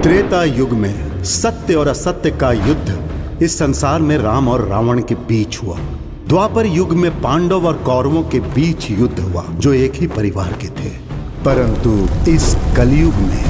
त्रेता युग में सत्य और असत्य का युद्ध इस संसार में राम और रावण के बीच हुआ। द्वापर युग में पांडव और कौरवों के बीच युद्ध हुआ जो एक ही परिवार के थे। परंतु इस कलयुग में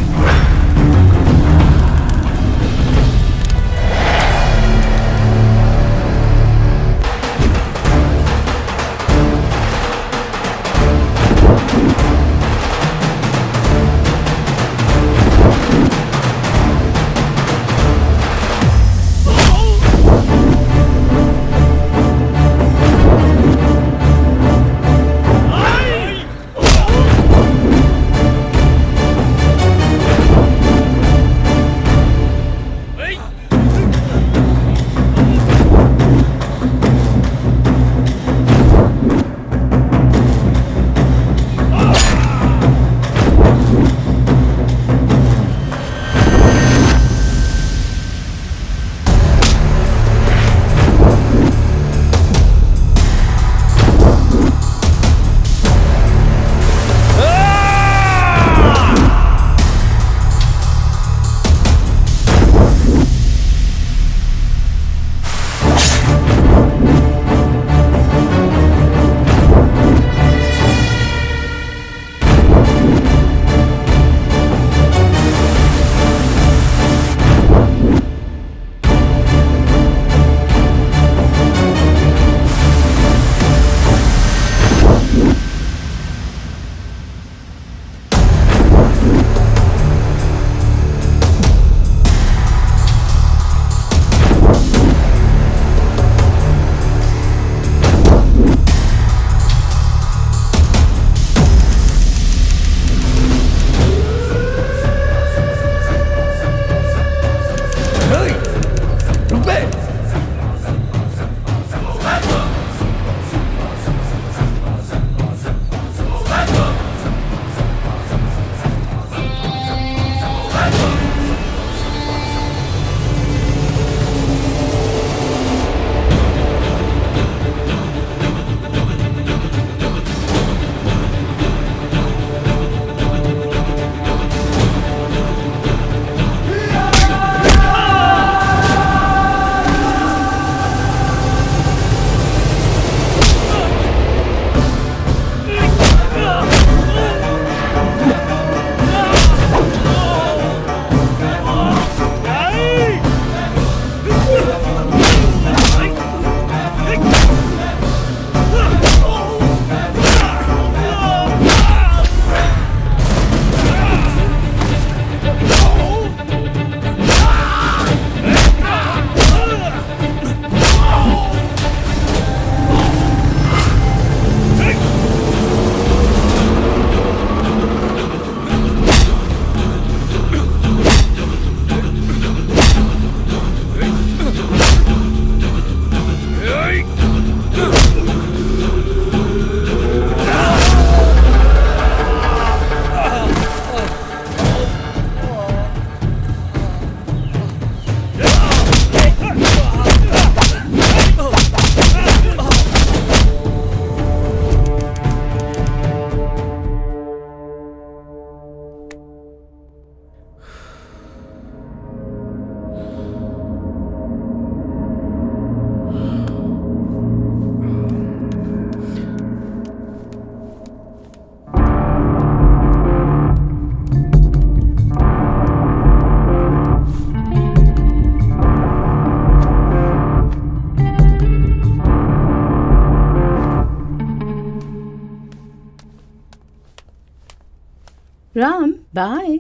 राम बाय।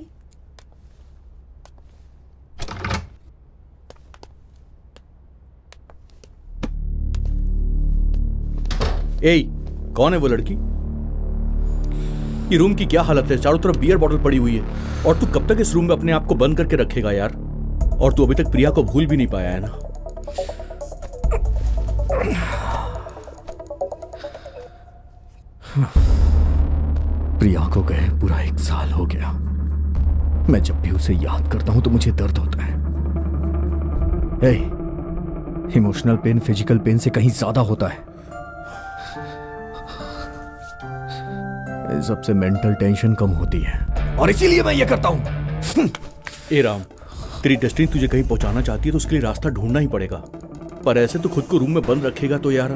ए, कौन है वो लड़की? ये रूम की क्या हालत है? चारों तरफ बियर बॉटल पड़ी हुई है और तू कब तक इस रूम में अपने आप को बंद करके रखेगा यार? और तू अभी तक प्रिया को भूल भी नहीं पाया है ना? प्रिया को गए पूरा 1 साल हो गया। मैं जब भी उसे याद करता हूं तो मुझे दर्द होता है। इमोशनल पेन फिजिकल पेन से कहीं ज्यादा होता है। इस सबसे मेंटल टेंशन कम होती है और इसीलिए मैं ये करता हूं। ए राम, तेरी डेस्टिनी तुझे कहीं पहुंचाना चाहती है तो उसके लिए रास्ता ढूंढना ही पड़ेगा। पर ऐसे तो खुद को रूम में बंद रखेगा तो यार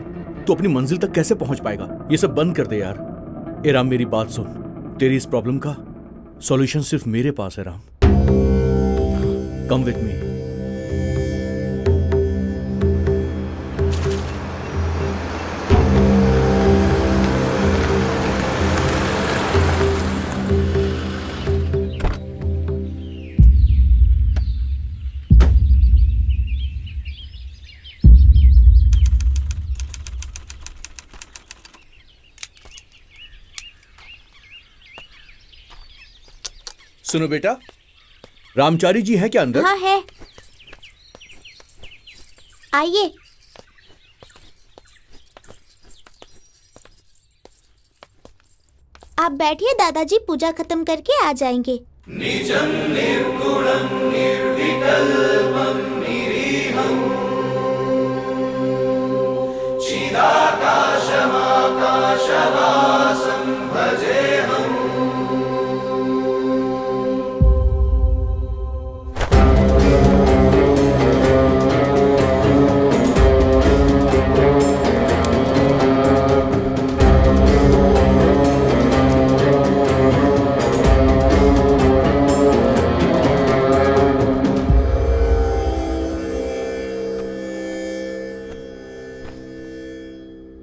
तू अपनी मंजिल तक कैसे पहुंच पाएगा? ये सब बंद कर दे यार। ए राम, मेरी बात सुन, तेरी इस प्रॉब्लम का सॉल्यूशन सिर्फ मेरे पास है राम। Come with me. सुनो बेटा, रामचारी जी है क्या अंदर? हाँ है, आइए। आप बैठिए, दादाजी पूजा खत्म करके आ जाएंगे। निजं निर्गुणं निर्विकल्पं निरीहं चिदाकाशमाकाशवासं भजेऽहम्।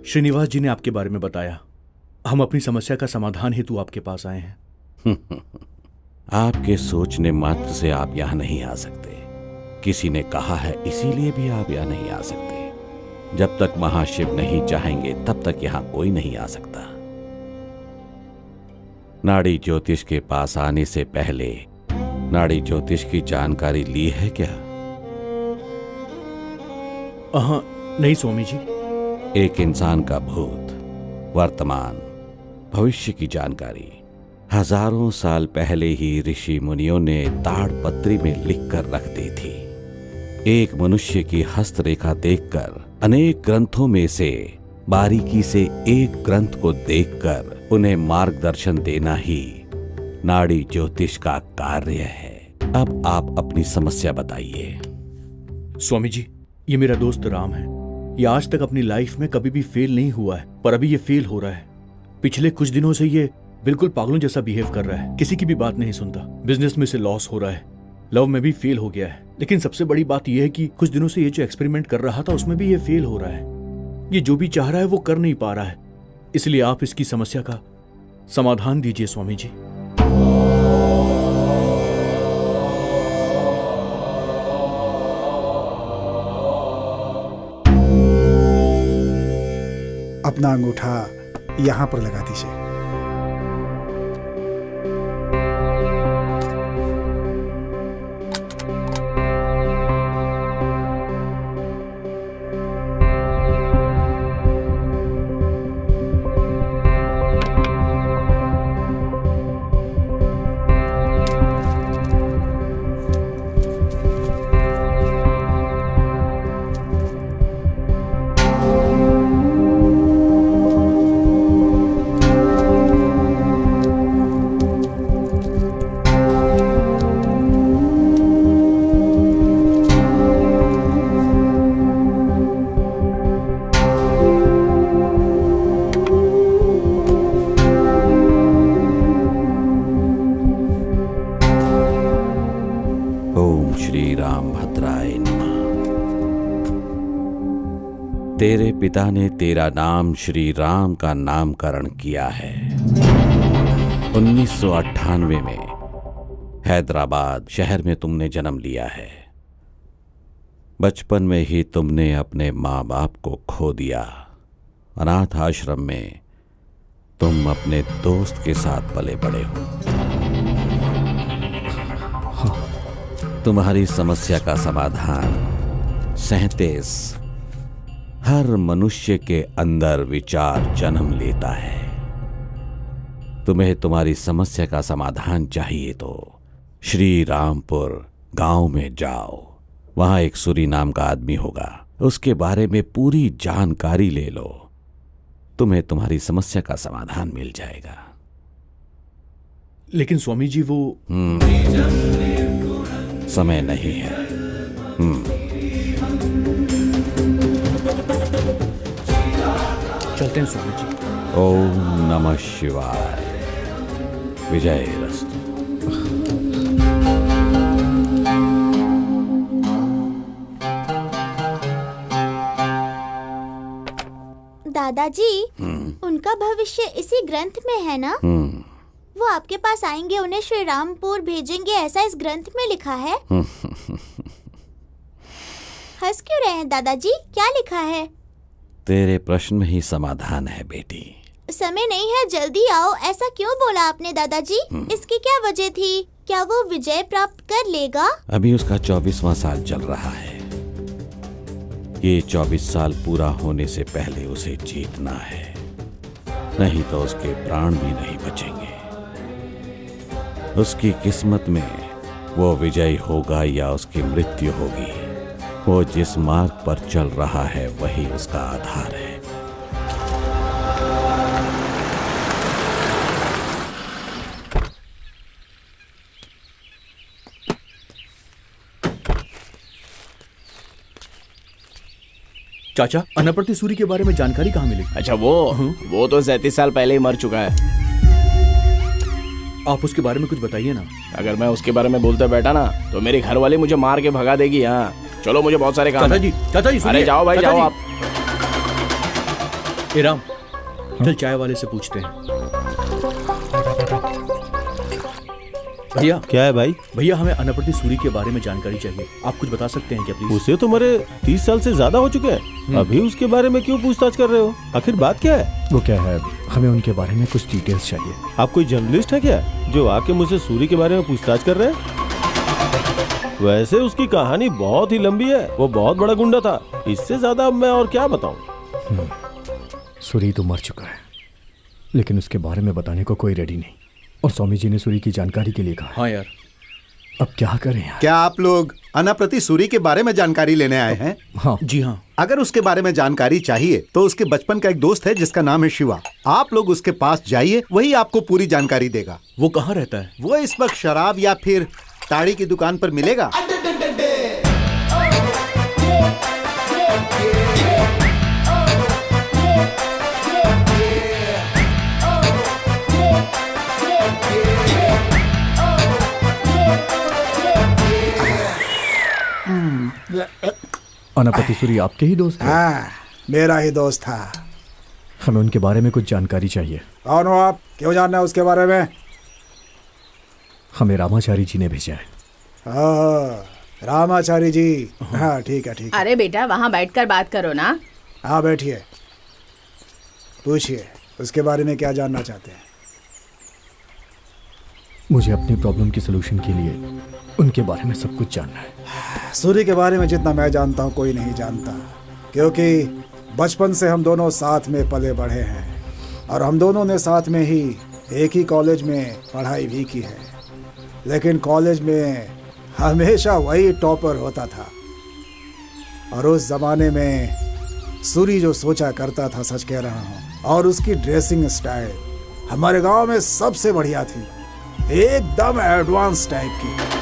श्रीनिवास जी ने आपके बारे में बताया। हम अपनी समस्या का समाधान हेतु आपके पास आए हैं। आपके सोचने मात्र से आप यहां नहीं आ सकते। किसी ने कहा है, इसीलिए भी आप यहां नहीं आ सकते। जब तक महाशिव नहीं चाहेंगे तब तक यहां कोई नहीं आ सकता। नाड़ी ज्योतिष के पास आने से पहले नाड़ी ज्योतिष की जानकारी ली है क्या? हाँ, नहीं स्वामी जी। एक इंसान का भूत, वर्तमान, भविष्य की जानकारी हजारों साल पहले ही ऋषि मुनियों ने ताड़पत्री में लिखकर रख दी थी। एक मनुष्य की हस्तरेखा देखकर अनेक ग्रंथों में से बारीकी से एक ग्रंथ को देखकर उन्हें मार्गदर्शन देना ही नाड़ी ज्योतिष का कार्य है। अब आप अपनी समस्या बताइए। स्वामी जी, ये मेरा दोस्त राम है। ये आज तक अपनी लाइफ में कभी भी फेल नहीं हुआ है, पर अभी ये फेल हो रहा है। पिछले कुछ दिनों से ये बिल्कुल पागलों जैसा बिहेव कर रहा है, किसी की भी बात नहीं सुनता। बिजनेस में से लॉस हो रहा है, लव में भी फेल हो गया है। लेकिन सबसे बड़ी बात यह है कि कुछ दिनों से ये जो एक्सपेरिमेंट कर रहा था उसमें भी ये फेल हो रहा है। ये जो भी चाह रहा है वो कर नहीं पा रहा है। इसलिए आप इसकी समस्या का समाधान दीजिए स्वामी जी। अपना अंगूठा यहां पर लगा दीजिए। तेरे पिता ने तेरा नाम श्री राम का नामकरण किया है। 1998 में हैदराबाद शहर में तुमने जन्म लिया है। बचपन में ही तुमने अपने माँ बाप को खो दिया। अनाथ आश्रम में तुम अपने दोस्त के साथ पले बड़े हो। तुम्हारी समस्या का समाधान 37 हर मनुष्य के अंदर विचार जन्म लेता है। तुम्हें तुम्हारी समस्या का समाधान चाहिए तो श्री रामपुर गांव में जाओ। वहां एक सूरी नाम का आदमी होगा, उसके बारे में पूरी जानकारी ले लो। तुम्हें तुम्हारी समस्या का समाधान मिल जाएगा। लेकिन स्वामी जी वो समय नहीं है। चलते हैं स्वामी जी। ओम नमः शिवाय। विजयरस्तु। दादाजी, उनका भविष्य इसी ग्रंथ में है ना? वो आपके पास आएंगे, उन्हें श्री रामपुर भेजेंगे, ऐसा इस ग्रंथ में लिखा है। हंस क्यों रहे हैं दादाजी? क्या लिखा है? तेरे प्रश्न में ही समाधान है बेटी। समय नहीं है, जल्दी आओ। ऐसा क्यों बोला आपने दादाजी? इसकी क्या वजह थी? क्या वो विजय प्राप्त कर लेगा? अभी उसका 24वां साल चल रहा है। ये 24 साल पूरा होने से पहले उसे जीतना है, नहीं तो उसके प्राण भी नहीं बचेंगे। उसकी किस्मत में वो विजयी होगा या उसकी मृत्यु होगी। वो जिस मार्ग पर चल रहा है वही उसका आधार है। चाचा, अनाप्रति सूरी के बारे में जानकारी कहाँ मिली? अच्छा, वो तो 37 साल पहले ही मर चुका है। आप उसके बारे में कुछ बताइए ना। अगर मैं उसके बारे में बोलते बैठा ना तो मेरी घर वाली मुझे मार के भगा देगी। हाँ चलो, मुझे बहुत सारे काम है। चाचा जी अरे जाओ भाई, जाओ आप। ए राम, चल चाय वाले से पूछते हैं। भैया। क्या है भाई? भैया, हमें अनाप्रति सूरी के बारे में जानकारी चाहिए। आप कुछ बता सकते हैं क्या प्लीज? उसे तो मरे 30 साल से ज्यादा हो चुके हैं। अभी उसके बारे में क्यों पूछताछ कर रहे हो? आखिर बात क्या है? वो क्या है, हमें उनके बारे में कुछ डिटेल्स चाहिए। आप कोई जर्नलिस्ट है क्या जो आके मुझसे सूरी के बारे में पूछताछ कर रहे हैं? वैसे उसकी कहानी बहुत ही लंबी है। वो बहुत बड़ा गुंडा था। इससे ज्यादा मैं और क्या बताऊं? सूरी तो मर चुका है, लेकिन उसके बारे में बताने को कोई रेडी नहीं। और स्वामी जी ने सूरी की जानकारी के लिए कहा। हाँ यार, अब क्या करें यार? क्या आप लोग अनाप्रति सूरी के बारे में जानकारी लेने आए हैं? हाँ जी हाँ। अगर उसके बारे में जानकारी चाहिए तो उसके बचपन का एक दोस्त है जिसका नाम है शिवा। आप लोग उसके पास जाइए, वही आपको पूरी जानकारी देगा। वो कहाँ रहता है? वो इस वक्त शराब या फिर ताड़ी की दुकान पर मिलेगा। अनाप्रति सूरी आपके ही दोस्त है? हाँ, मेरा ही दोस्त था। हमें उनके बारे में कुछ जानकारी चाहिए। कौन हो आप? क्यों जानना है उसके बारे में? हमें रामाचारी जी ने भेजा है। रामाचारी जी। हाँ ठीक है, ठीक है। अरे बेटा, वहाँ बैठकर बात करो ना। हाँ बैठिए, पूछिए उसके बारे में क्या जानना चाहते हैं। मुझे अपनी प्रॉब्लम की सलूशन के लिए उनके बारे में सब कुछ जानना है। सूरी के बारे में जितना मैं जानता हूँ कोई नहीं जानता, क्योंकि बचपन से हम दोनों साथ में पले बढ़े हैं और हम दोनों ने साथ में ही एक ही कॉलेज में पढ़ाई भी की है। लेकिन कॉलेज में हमेशा वही टॉपर होता था और उस जमाने में सूरी जो सोचा करता था, सच कह रहा हूँ, और उसकी ड्रेसिंग स्टाइल हमारे गांव में सबसे बढ़िया थी, एकदम एडवांस टाइप की।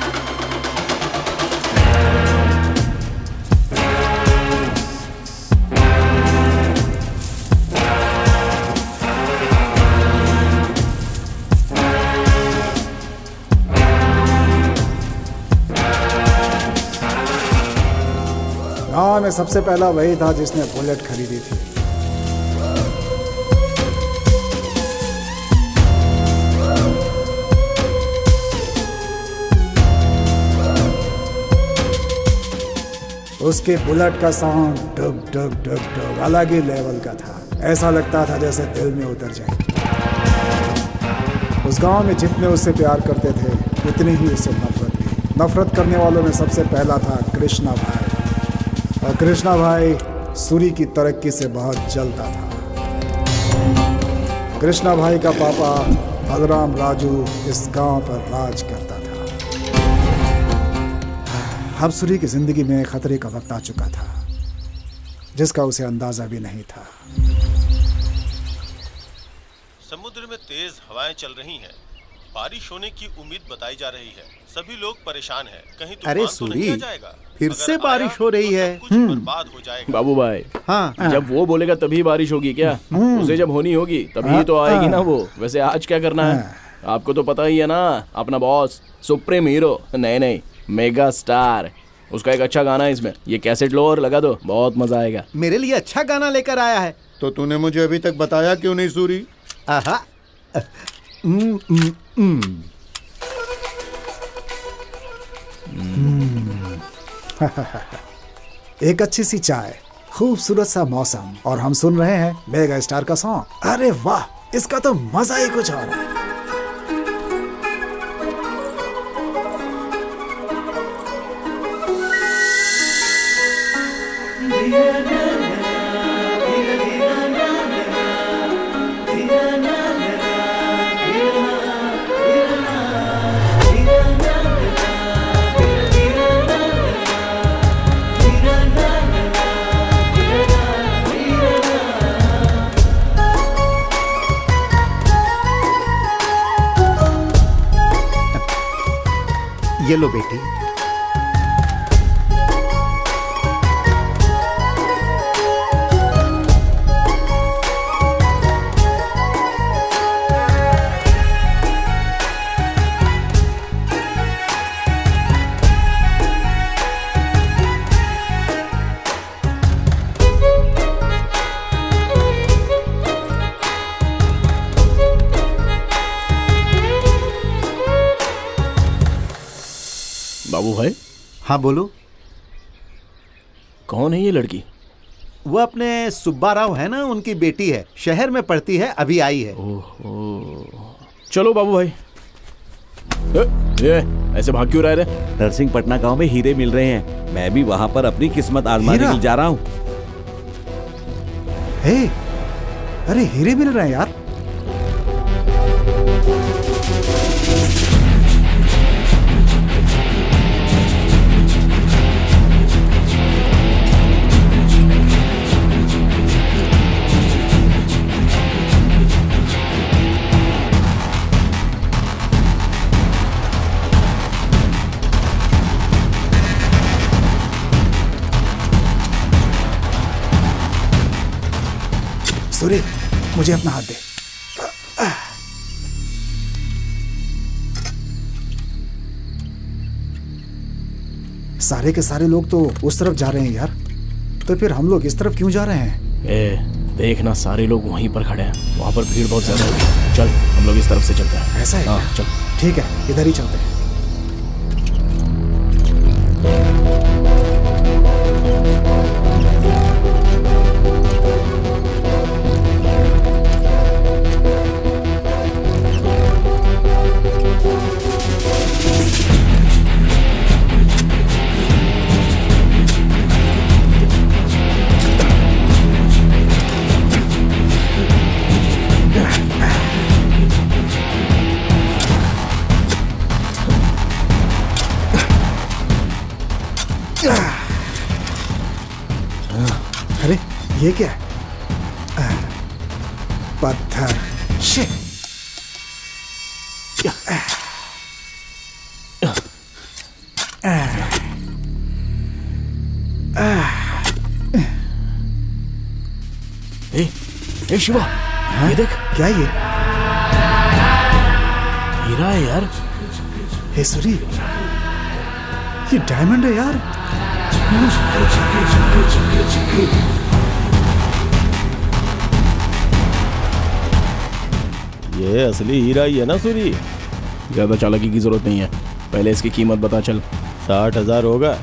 गांव में सबसे पहला वही था जिसने बुलेट खरीदी थी। उसके बुलेट का साउंड डग डग डग डग अलग ही लेवल का था। ऐसा लगता था जैसे दिल में उतर जाए। उस गांव में जितने उससे प्यार करते थे उतनी ही उससे नफरत भी। नफरत करने वालों में सबसे पहला था कृष्णा भाई। और कृष्णा भाई सूरी की तरक्की से बहुत जलता था। कृष्णा भाई का पापा बलराम राजू इस गांव पर राज करता था। अब सूरी की जिंदगी में खतरे का वक्त आ चुका था जिसका उसे अंदाजा भी नहीं था। समुद्र में तेज हवाएं चल रही हैं। बारिश होने की उम्मीद बताई जा रही है। सभी लोग परेशान हैं। कहीं अरे तूफान तो नहीं सूरी, आ जाएगा? फिर अगर से बारिश आया, हो रही तो है। सब कुछ बर्बाद हो जाएगा। बाबू भाई, हाँ जब वो बोलेगा तभी बारिश होगी क्या? उसे जब होनी होगी तभी तो आएगी ना वो। वैसे आज क्या करना है आपको तो पता ही है ना, अपना बॉस सुप्रीम हीरो, नहीं मेगा स्टार, उसका एक अच्छा गाना है इसमें। ये कैसेट लो और लगा दो, बहुत मजा आएगा। मेरे लिए अच्छा गाना लेकर आया है, तो तूने मुझे अभी तक बताया क्यों नहीं सूरी? आहा एक अच्छी सी चाय, खूबसूरत सा मौसम, और हम सुन रहे हैं मेगा स्टार का सॉन्ग। अरे वाह, इसका तो मजा ही कुछ और है। ये लो बेटी। बाबू भाई, हाँ बोलो। कौन है ये लड़की? वो अपने सुब्बा राव है ना, उनकी बेटी है, शहर में पढ़ती है, अभी आई है। ओहो, चलो बाबू भाई। ये ऐसे भाग क्यों रहे रे? नरसिंहपटना गांव में हीरे मिल रहे हैं, मैं भी वहां पर अपनी किस्मत आजमाने के लिए जा रहा हूँ। हे, अरे हीरे मिल रहे हैं यार। सूर्य, मुझे अपना हाथ दे। सारे के सारे लोग तो उस तरफ जा रहे हैं यार, तो फिर हम लोग इस तरफ क्यों जा रहे हैं? देखना, सारे लोग वहीं पर खड़े हैं, वहां पर भीड़ बहुत ज्यादा है। चल हम लोग इस तरफ से चलते हैं। ऐसा है हाँ, क्या? चल। ठीक है, इधर ही चलते हैं। अरे ये क्या है? पत्थर। शिट। ए शिवा, ये देख, क्या ये? हीरा है यार। हे सूरी, ये डायमंड है यार। ये असली हीरा ही है ना सूरी? ज्यादा चालाकी की जरूरत नहीं है, पहले इसकी कीमत बता चल। 60,000 होगा।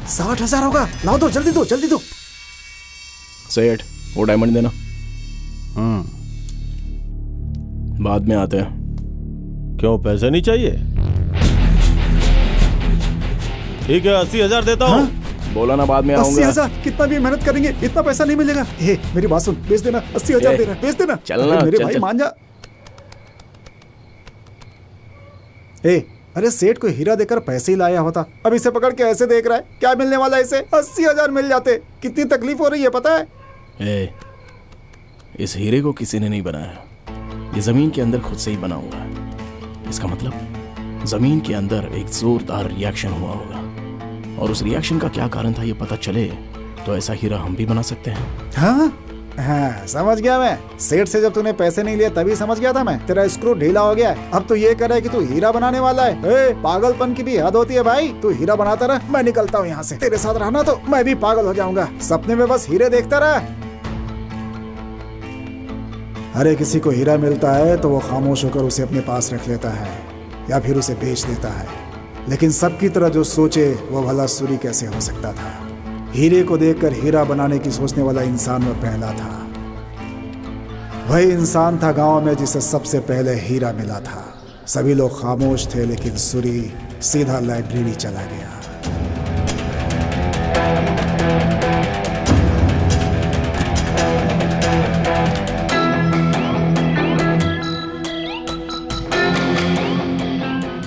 60,000 होगा? लाओ, दो जल्दी दो, जल्दी दो। सेठ, वो डायमंड देना। बाद में आते हैं। क्यों, पैसे नहीं चाहिए? ठीक है, 80,000 देता हूँ। बोला ना बाद में आऊंगा। 80,000? कितना भी मेहनत करेंगे इतना पैसा नहीं मिलेगा। ए, मेरी बात सुन, बेच देना। 80,000 दे रहा है, बेच देना। चलना, अरे मेरे चल, भाई चल। मान जा। अरे सेठ को हीरा देकर पैसे ही लाया होता, अब इसे पकड़ के ऐसे देख रहा है। क्या मिलने वाला है इसे? 80,000 मिल जाते। कितनी तकलीफ हो रही है पता है? इस हीरे को किसी ने नहीं बनाया, ये जमीन के अंदर खुद से ही बना हुआ है। इसका मतलब जमीन के अंदर एक जोरदार रिएक्शन हुआ होगा, और उस रिएक्शन का क्या कारण था ये पता चले तो ऐसा हीरा हम भी बना सकते हैं। हाँ हाँ, समझ गया मैं। सेठ से जब तूने पैसे नहीं लिए तभी समझ गया था मैं, तेरा स्क्रू ढीला हो गया है। अब तो ये कह रहा है कि तू हीरा बनाने वाला है। पागलपन की भी हद होती है भाई। तू हीरा बनाता रह, मैं निकलता हूँ यहाँ से। तेरे साथ रहना तो मैं भी पागल हो जाऊंगा, सपने में बस हीरे देखता रहा। अरे किसी को हीरा मिलता है तो वो खामोश होकर उसे अपने पास रख लेता है या फिर उसे बेच देता है, लेकिन सबकी तरह जो सोचे वो भला सूरी कैसे हो सकता था। हीरे को देखकर हीरा बनाने की सोचने वाला इंसान वो पहला था। वही इंसान था गांव में जिसे सबसे पहले हीरा मिला था। सभी लोग खामोश थे, लेकिन सूरी सीधा लाइब्रेरी चला गया।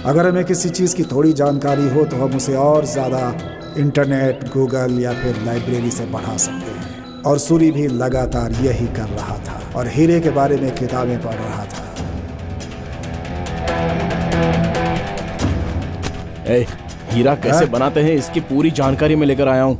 अगर हमें किसी चीज की थोड़ी जानकारी हो तो हम उसे और ज्यादा इंटरनेट, गूगल या फिर लाइब्रेरी से बढ़ा सकते हैं। और सूरी भी लगातार यही कर रहा था और हीरे के बारे में किताबें पढ़ रहा था। हीरा कैसे बनाते हैं इसकी पूरी जानकारी मैं लेकर आया हूँ।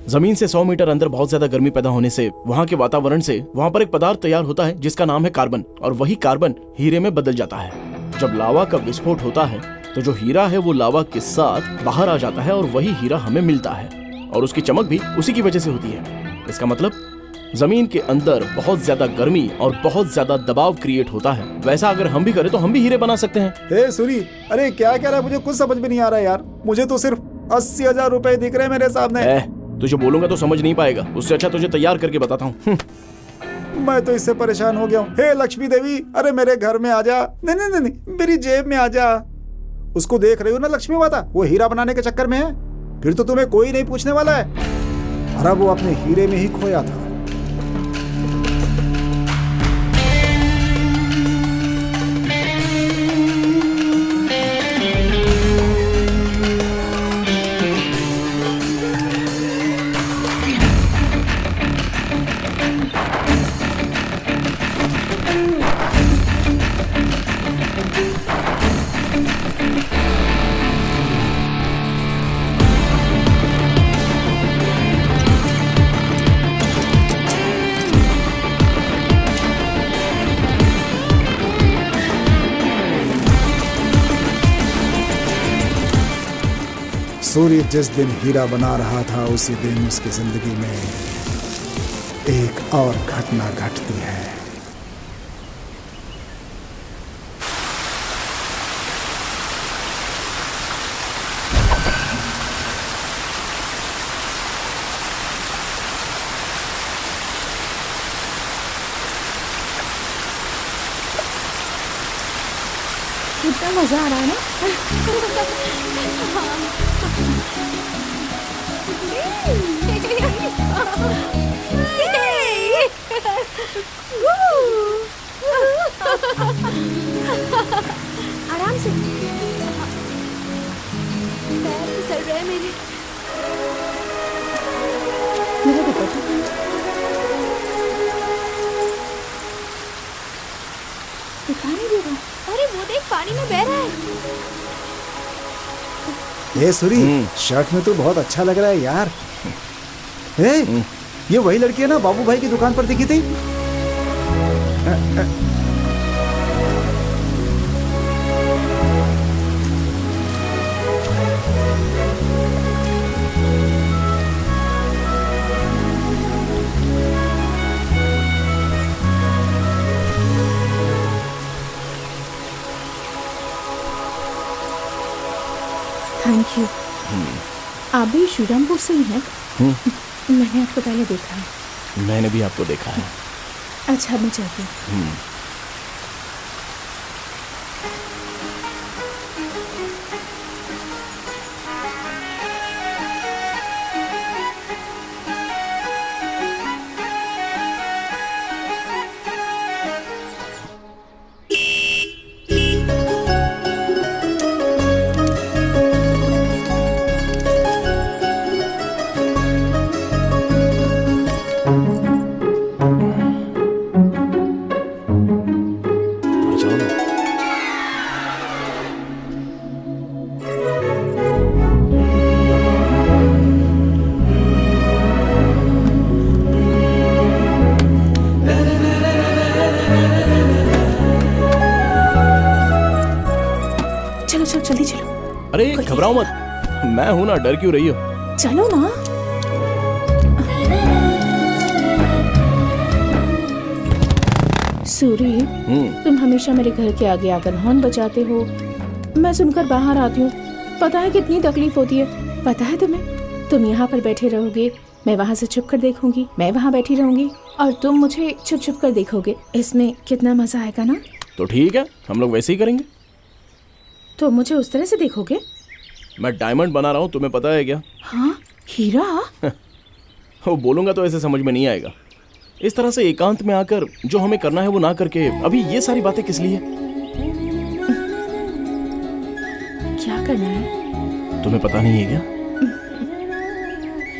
जमीन से 100 मीटर अंदर बहुत ज्यादा गर्मी पैदा होने से वहाँ के वातावरण से वहाँ पर एक पदार्थ तैयार होता है जिसका नाम है कार्बन, और वही कार्बन हीरे में बदल जाता है। जब लावा का विस्फोट होता है तो जो हीरा है वो लावा के साथ बाहर आ जाता है और वही हीरा हमें मिलता है, और उसकी चमक भी उसी की वजह से होती है। इसका मतलब जमीन के अंदर बहुत ज्यादा गर्मी और बहुत ज्यादा दबाव क्रिएट होता है। वैसा अगर हम भी करें तो हम भी हीरे बना सकते हैं। सूरी, अरे क्या कह रहा है? मुझे कुछ समझ में नहीं आ रहा यार। मुझे तो सिर्फ 80,000 रुपए दिख रहे हैं मेरे सामने। तुझे बोलूंगा तो समझ नहीं पाएगा, उससे अच्छा तुझे तैयार करके बताता हूँ। मैं तो इससे परेशान हो गया हूँ। हे लक्ष्मी देवी, अरे मेरे घर में आ जा। नहीं नहीं नहीं, मेरी जेब में आ जा। उसको देख रही हो ना लक्ष्मी माता, वो हीरा बनाने के चक्कर में है। फिर तो तुम्हें कोई नहीं पूछने वाला है। और अब वो अपने हीरे में ही खोया था। सूर्य जिस दिन हीरा बना रहा था उसी दिन उसकी जिंदगी में एक और घटना घटती है। कितना मजा आ रहा है ना। आराम से। पैर फिसल रहे हैं मेरे। मेरा दुपट्टा दिखाई नहीं दे रहा। अरे वो देख, पानी में बह रहा है। सूरी, शर्ट में तो बहुत अच्छा लग रहा है यार। ये वही लड़की है ना बाबू भाई की दुकान पर दिखी थी? Thank you. आप भी श्रीरामपुर से ही हैं? मैंने आपको पहले देखा है। मैंने भी आपको देखा है। अच्छा, मैं चलती हूँ। चलो चलो जल्दी चलो। अरे घबराओ मत, मैं हूं ना, डर क्यों रही हो? चलो ना। सूरी, तुम हमेशा मेरे घर के आगे आकर हॉर्न बजाते हो, मैं सुनकर बाहर आती हूँ। पता है कितनी तकलीफ होती है, पता है तुम्हें? तुम यहाँ पर बैठे रहोगे, मैं वहाँ से छुप कर देखूंगी, मैं वहाँ बैठी रहूंगी और तुम मुझे छुप छुप कर देखोगे। इसमें कितना मजा आएगा ना। तो ठीक है, हम लोग वैसे ही करेंगे। तो मुझे उस तरह से देखोगे? मैं डायमंड बना रहा हूँ, तुम्हें पता है क्या? हाँ, हीरा। वो बोलूंगा तो ऐसे समझ में नहीं आएगा। इस तरह से एकांत में आकर जो हमें करना है वो ना करके अभी ये सारी बातें किस लिए? क्या करना है? तुम्हें पता नहीं है क्या?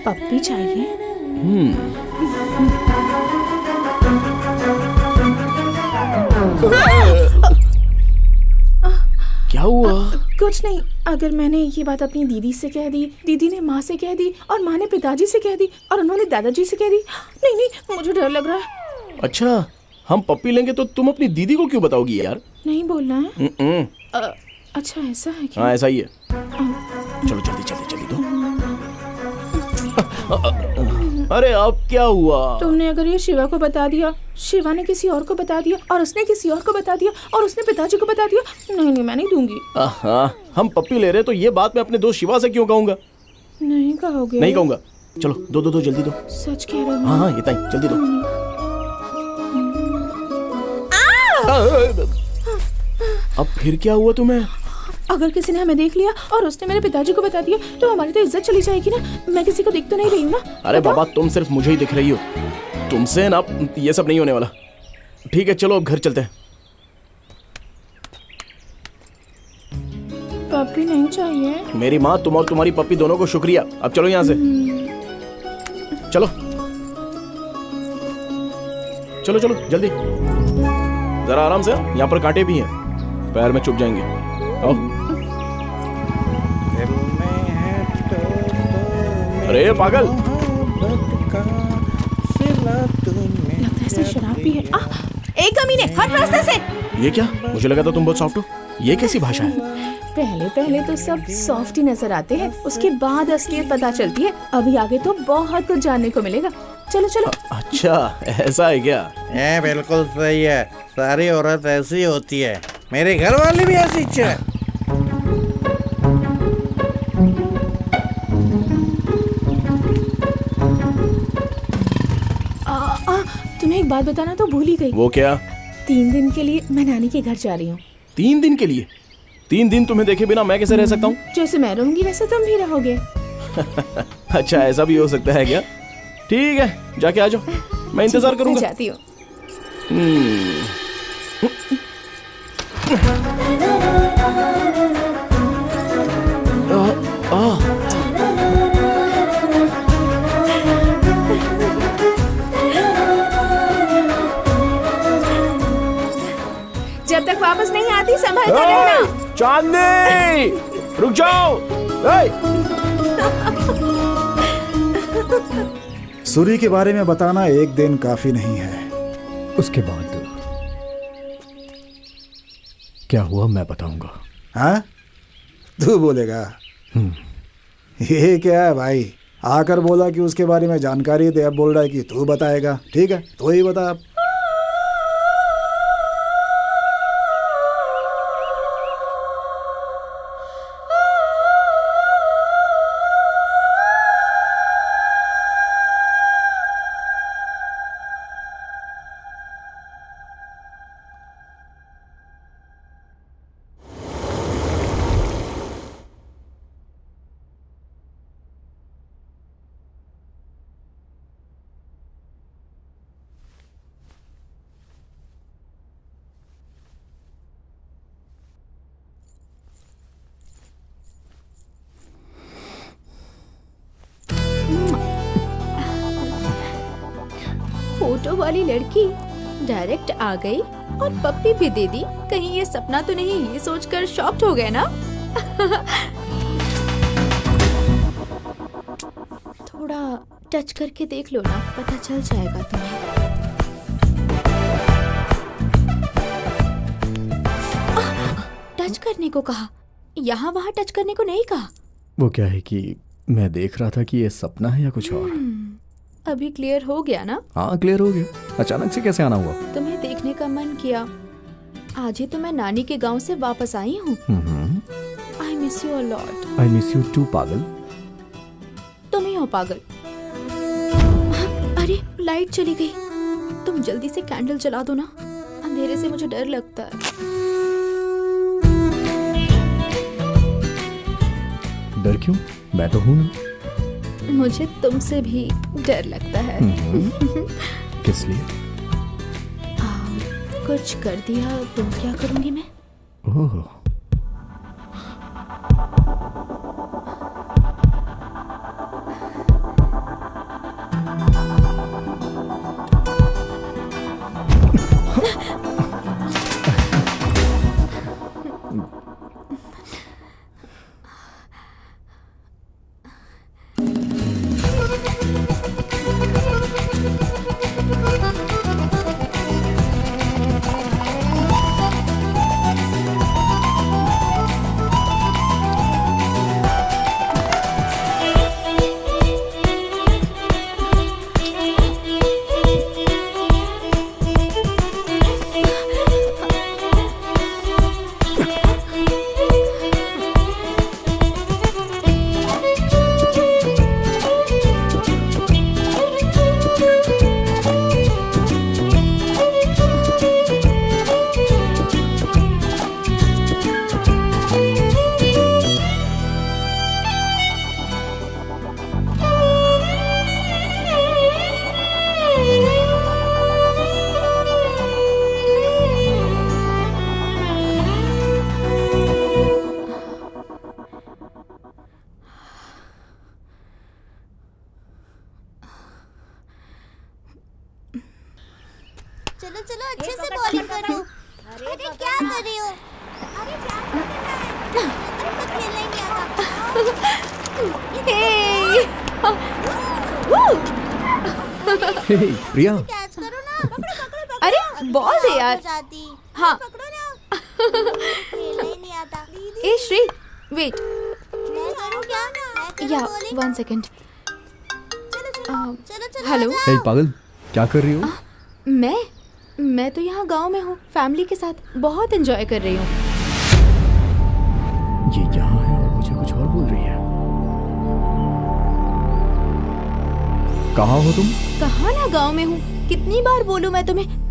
पप्पी चाहिए। क्या हुआ? कुछ नहीं। अगर मैंने ये बात अपनी दीदी से कह दी, दीदी ने माँ से कह दी और माँ ने पिताजी से कह दी और उन्होंने दादाजी से कह दी। नहीं नहीं, मुझे डर लग रहा है। अच्छा, हम पप्पी लेंगे तो तुम अपनी दीदी को क्यों बताओगी यार? नहीं बोलना है। अच्छा ऐसा है क्या? हाँ ऐसा ही है। चलो जल्दी जल्दी जल्दी दो। अरे अब क्या हुआ? तुमने अगर ये शिवा को बता दिया, शिवा ने किसी और को बता दिया और उसने किसी और को बता दिया और उसने पिताजी को बता दिया। नहीं नहीं, मैं नहीं दूंगी। हम पप्पी ले रहे तो ये बात मैं अपने दोस्त शिवा से क्यों कहूँगा? नहीं कहोगे? नहीं कहूँगा। चलो दो दो दो जल्दी दो। सच कह रहे हो? हाँ हाँ ये ताई जल्दी दो। अब फिर क्या हुआ तुम्हें? अगर किसी ने हमें देख लिया और उसने मेरे पिताजी को बता दिया तो हमारी तो इज्जत चली जाएगी ना। मैं किसी को दिख तो नहीं रही हूँ ना? अरे बाबा, तुम सिर्फ मुझे ही दिख रही हो, तुमसे ना ये सब नहीं होने वाला। ठीक है चलो अब घर चलते हैं। पप्पी नहीं चाहिए। मेरी माँ, तुम और तुम्हारी पप्पी दोनों को शुक्रिया। अब चलो यहाँ से। चलो चलो चलो जल्दी, जरा आराम से, यहाँ पर कांटे भी हैं, पैर में चुभ जाएंगे। आओ। अरे पागल, लगता है इसमें शराब भी है। एक कमीने, हट रास्ते से। ये क्या? मुझे लगा था तुम बहुत सॉफ्ट हो। ये कैसी भाषा है? पहले पहले तो सब सॉफ्ट ही नजर आते हैं, उसके बाद असलियत पता चलती है। अभी आगे तो बहुत कुछ जानने को मिलेगा। चलो चलो। अच्छा ऐसा है क्या? बिल्कुल सही है, सारी औरत ऐसी होती है, मेरे घर वाली भी ऐसी है। तुम्हें एक बात बताना तो भूल ही गई। वो क्या? 3 दिन के लिए मैं नानी के घर जा रही हूँ। 3 दिन के लिए? 3 दिन तुम्हें देखे बिना मैं कैसे रह सकता हूँ? जैसे मैं रहूंगी वैसे तुम भी रहोगे। अच्छा ऐसा भी हो सकता है क्या? ठीक है, जाके आ जाओ, मैं इंतजार करूंगा। मैं जाती हूँ। जब तक वापस नहीं आती संभल कर रहना। चांदनी रुक जाओ। सूरी के बारे में बताना एक दिन काफी नहीं है। उसके बाद क्या हुआ मैं बताऊंगा। हाँ, तू बोलेगा? ये क्या है भाई, आकर बोला कि उसके बारे में जानकारी दे, अब बोल रहा है कि तू बताएगा। ठीक है, तो ही बता अब। फोटो वाली लड़की डायरेक्ट आ गई और पप्पी भी दे दी। कहीं ये सपना तो नहीं, ये सोचकर शॉक्ड हो गए ना। थोड़ा टच करके देख लो ना, पता चल जाएगा तुम्हें। टच करने को कहा, यहाँ वहाँ टच करने को नहीं कहा? वो क्या है कि मैं देख रहा था कि ये सपना है या कुछ और। अभी क्लियर हो गया ना? हाँ क्लियर हो गया। अचानक से कैसे आना हुआ? तुम्हें देखने का मन किया। आज ही तो मैं नानी के गांव से वापस आई हूँ। I miss you a lot. I miss you too पागल। तुम ही हो पागल। अरे लाइट चली गई। तुम जल्दी से कैंडल जला दो ना, अंधेरे से मुझे डर लगता है। डर क्यों? मैं तो हूं ना। मुझे तुमसे भी डर लगता है। किस लिए? कुछ कर दिया तो क्या करूंगी मैं? ओह चलो चलो अच्छे से बॉलिंग करो। अरे क्या कर रही हो? अरे क्या कर रही है? अरे मैं खेलना ही नहीं आता। हे प्रिया। कैच करो ना। पकड़ो। अरे बॉल दे यार। हाँ पकड़ो ना। खेलना ही नहीं आता। ए श्री वेट। मैं करूँ क्या? या 1 सेकंड। चलो हेलो। हे पागल, क्या कर रही हो? मैं तो यहाँ गांव में हूँ, फैमिली के साथ बहुत एंजॉय कर रही हूँ। ये यहाँ है और मुझे कुछ और बोल रही है। कहाँ हो तुम? कहाँ ना गांव में हूँ, कितनी बार बोलूँ मैं तुम्हें।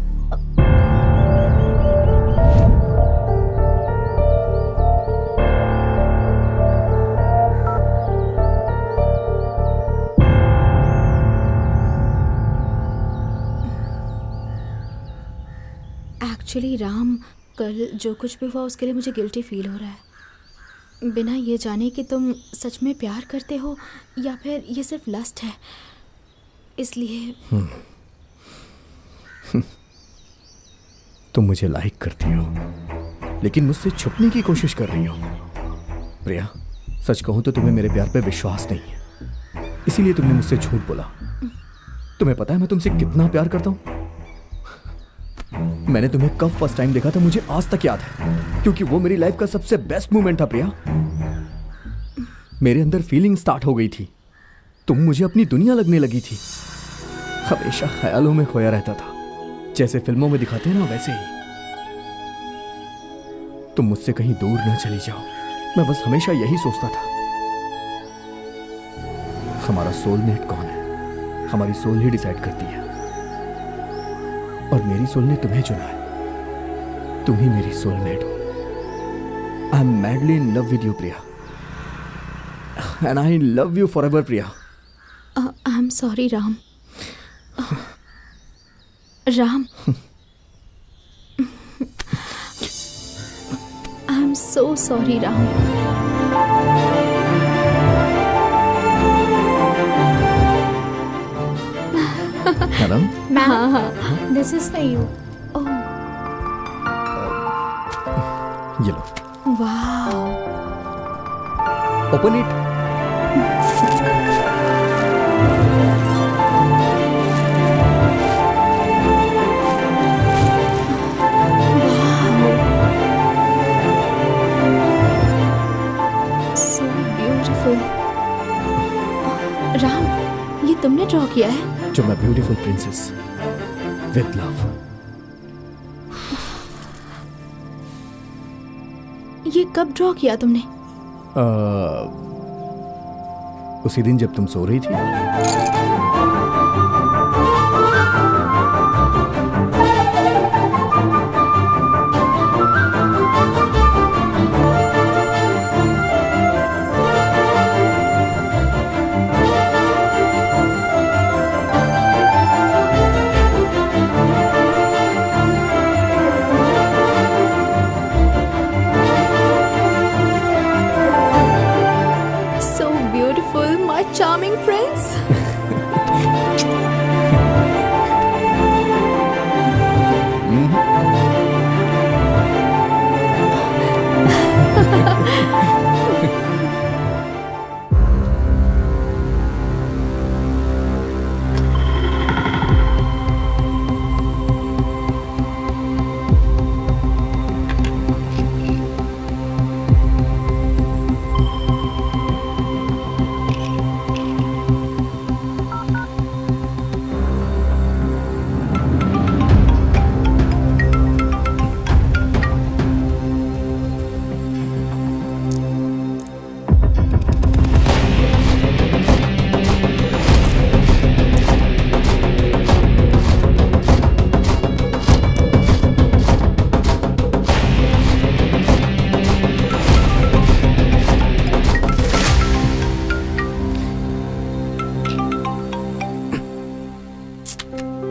एक्चुअली राम, कल जो कुछ भी हुआ उसके लिए मुझे गिल्टी फील हो रहा है, बिना ये जाने कि तुम सच में प्यार करते हो या फिर ये सिर्फ लस्ट है, इसलिए। तुम मुझे लाइक करती हो लेकिन मुझसे छुपने की कोशिश कर रही हो। प्रिया, सच कहूं तो तुम्हें मेरे प्यार पे विश्वास नहीं है, इसीलिए तुमने मुझसे झूठ बोला। तुम्हें पता है मैं तुमसे कितना प्यार करता हूं? मैंने तुम्हें कब फर्स्ट टाइम देखा था मुझे आज तक याद है, क्योंकि वो मेरी लाइफ का सबसे बेस्ट मोमेंट था। प्रिया, मेरे अंदर फीलिंग स्टार्ट हो गई थी, तुम मुझे अपनी दुनिया लगने लगी थी। हमेशा ख्यालों में खोया रहता था, जैसे फिल्मों में दिखाते हैं ना वैसे ही। तुम मुझसे कहीं दूर न चली जाओ, मैं बस हमेशा यही सोचता था। हमारा सोलमेट कौन है, हमारी सोल ही डिसाइड करती है, और मेरी सोल ने तुम्हें चुना है। तुम ही मेरी सोलमेट हो। I am madly in love with you Priya, and I love you forever Priya. I am sorry Ram. Ram, I am so sorry Ram. Madam, हाँ, दिस इज फॉर यू। ये लो। वाह, ओपन इट। तुमने ड्रॉ किया है? जो मैं ब्यूटीफुल प्रिंसेस विद लव। ये कब ड्रॉ किया तुमने? उसी दिन जब तुम सो रही थी। So beautiful, my charming prince.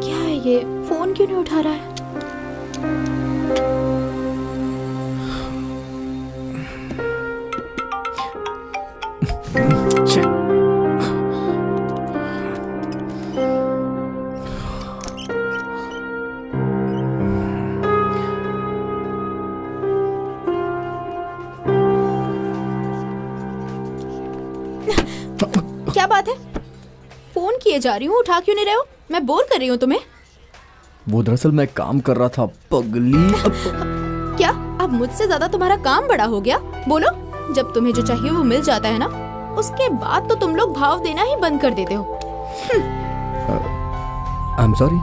क्या है ये? फोन क्यों नहीं उठा रहा है? क्या बात है? फोन किए जा रही हूँ, उठा क्यों नहीं रहे हो? मैं बोर कर रही हूँ तुम्हें। वो दरअसल मैं काम कर रहा था पगली। क्या अब मुझसे ज्यादा तुम्हारा काम बड़ा हो गया? बोलो, जब तुम्हें जो चाहिए वो मिल जाता है ना, उसके बाद तो तुम लोग भाव देना ही बंद कर देते हो। I am sorry.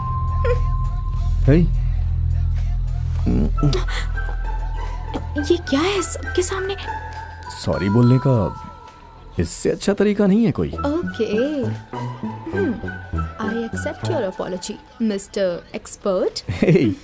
ये क्या है सबके सामने? सॉरी बोलने का इससे अच्छा तरीका नहीं है कोई। Okay, I accept your apology mister expert. Hey.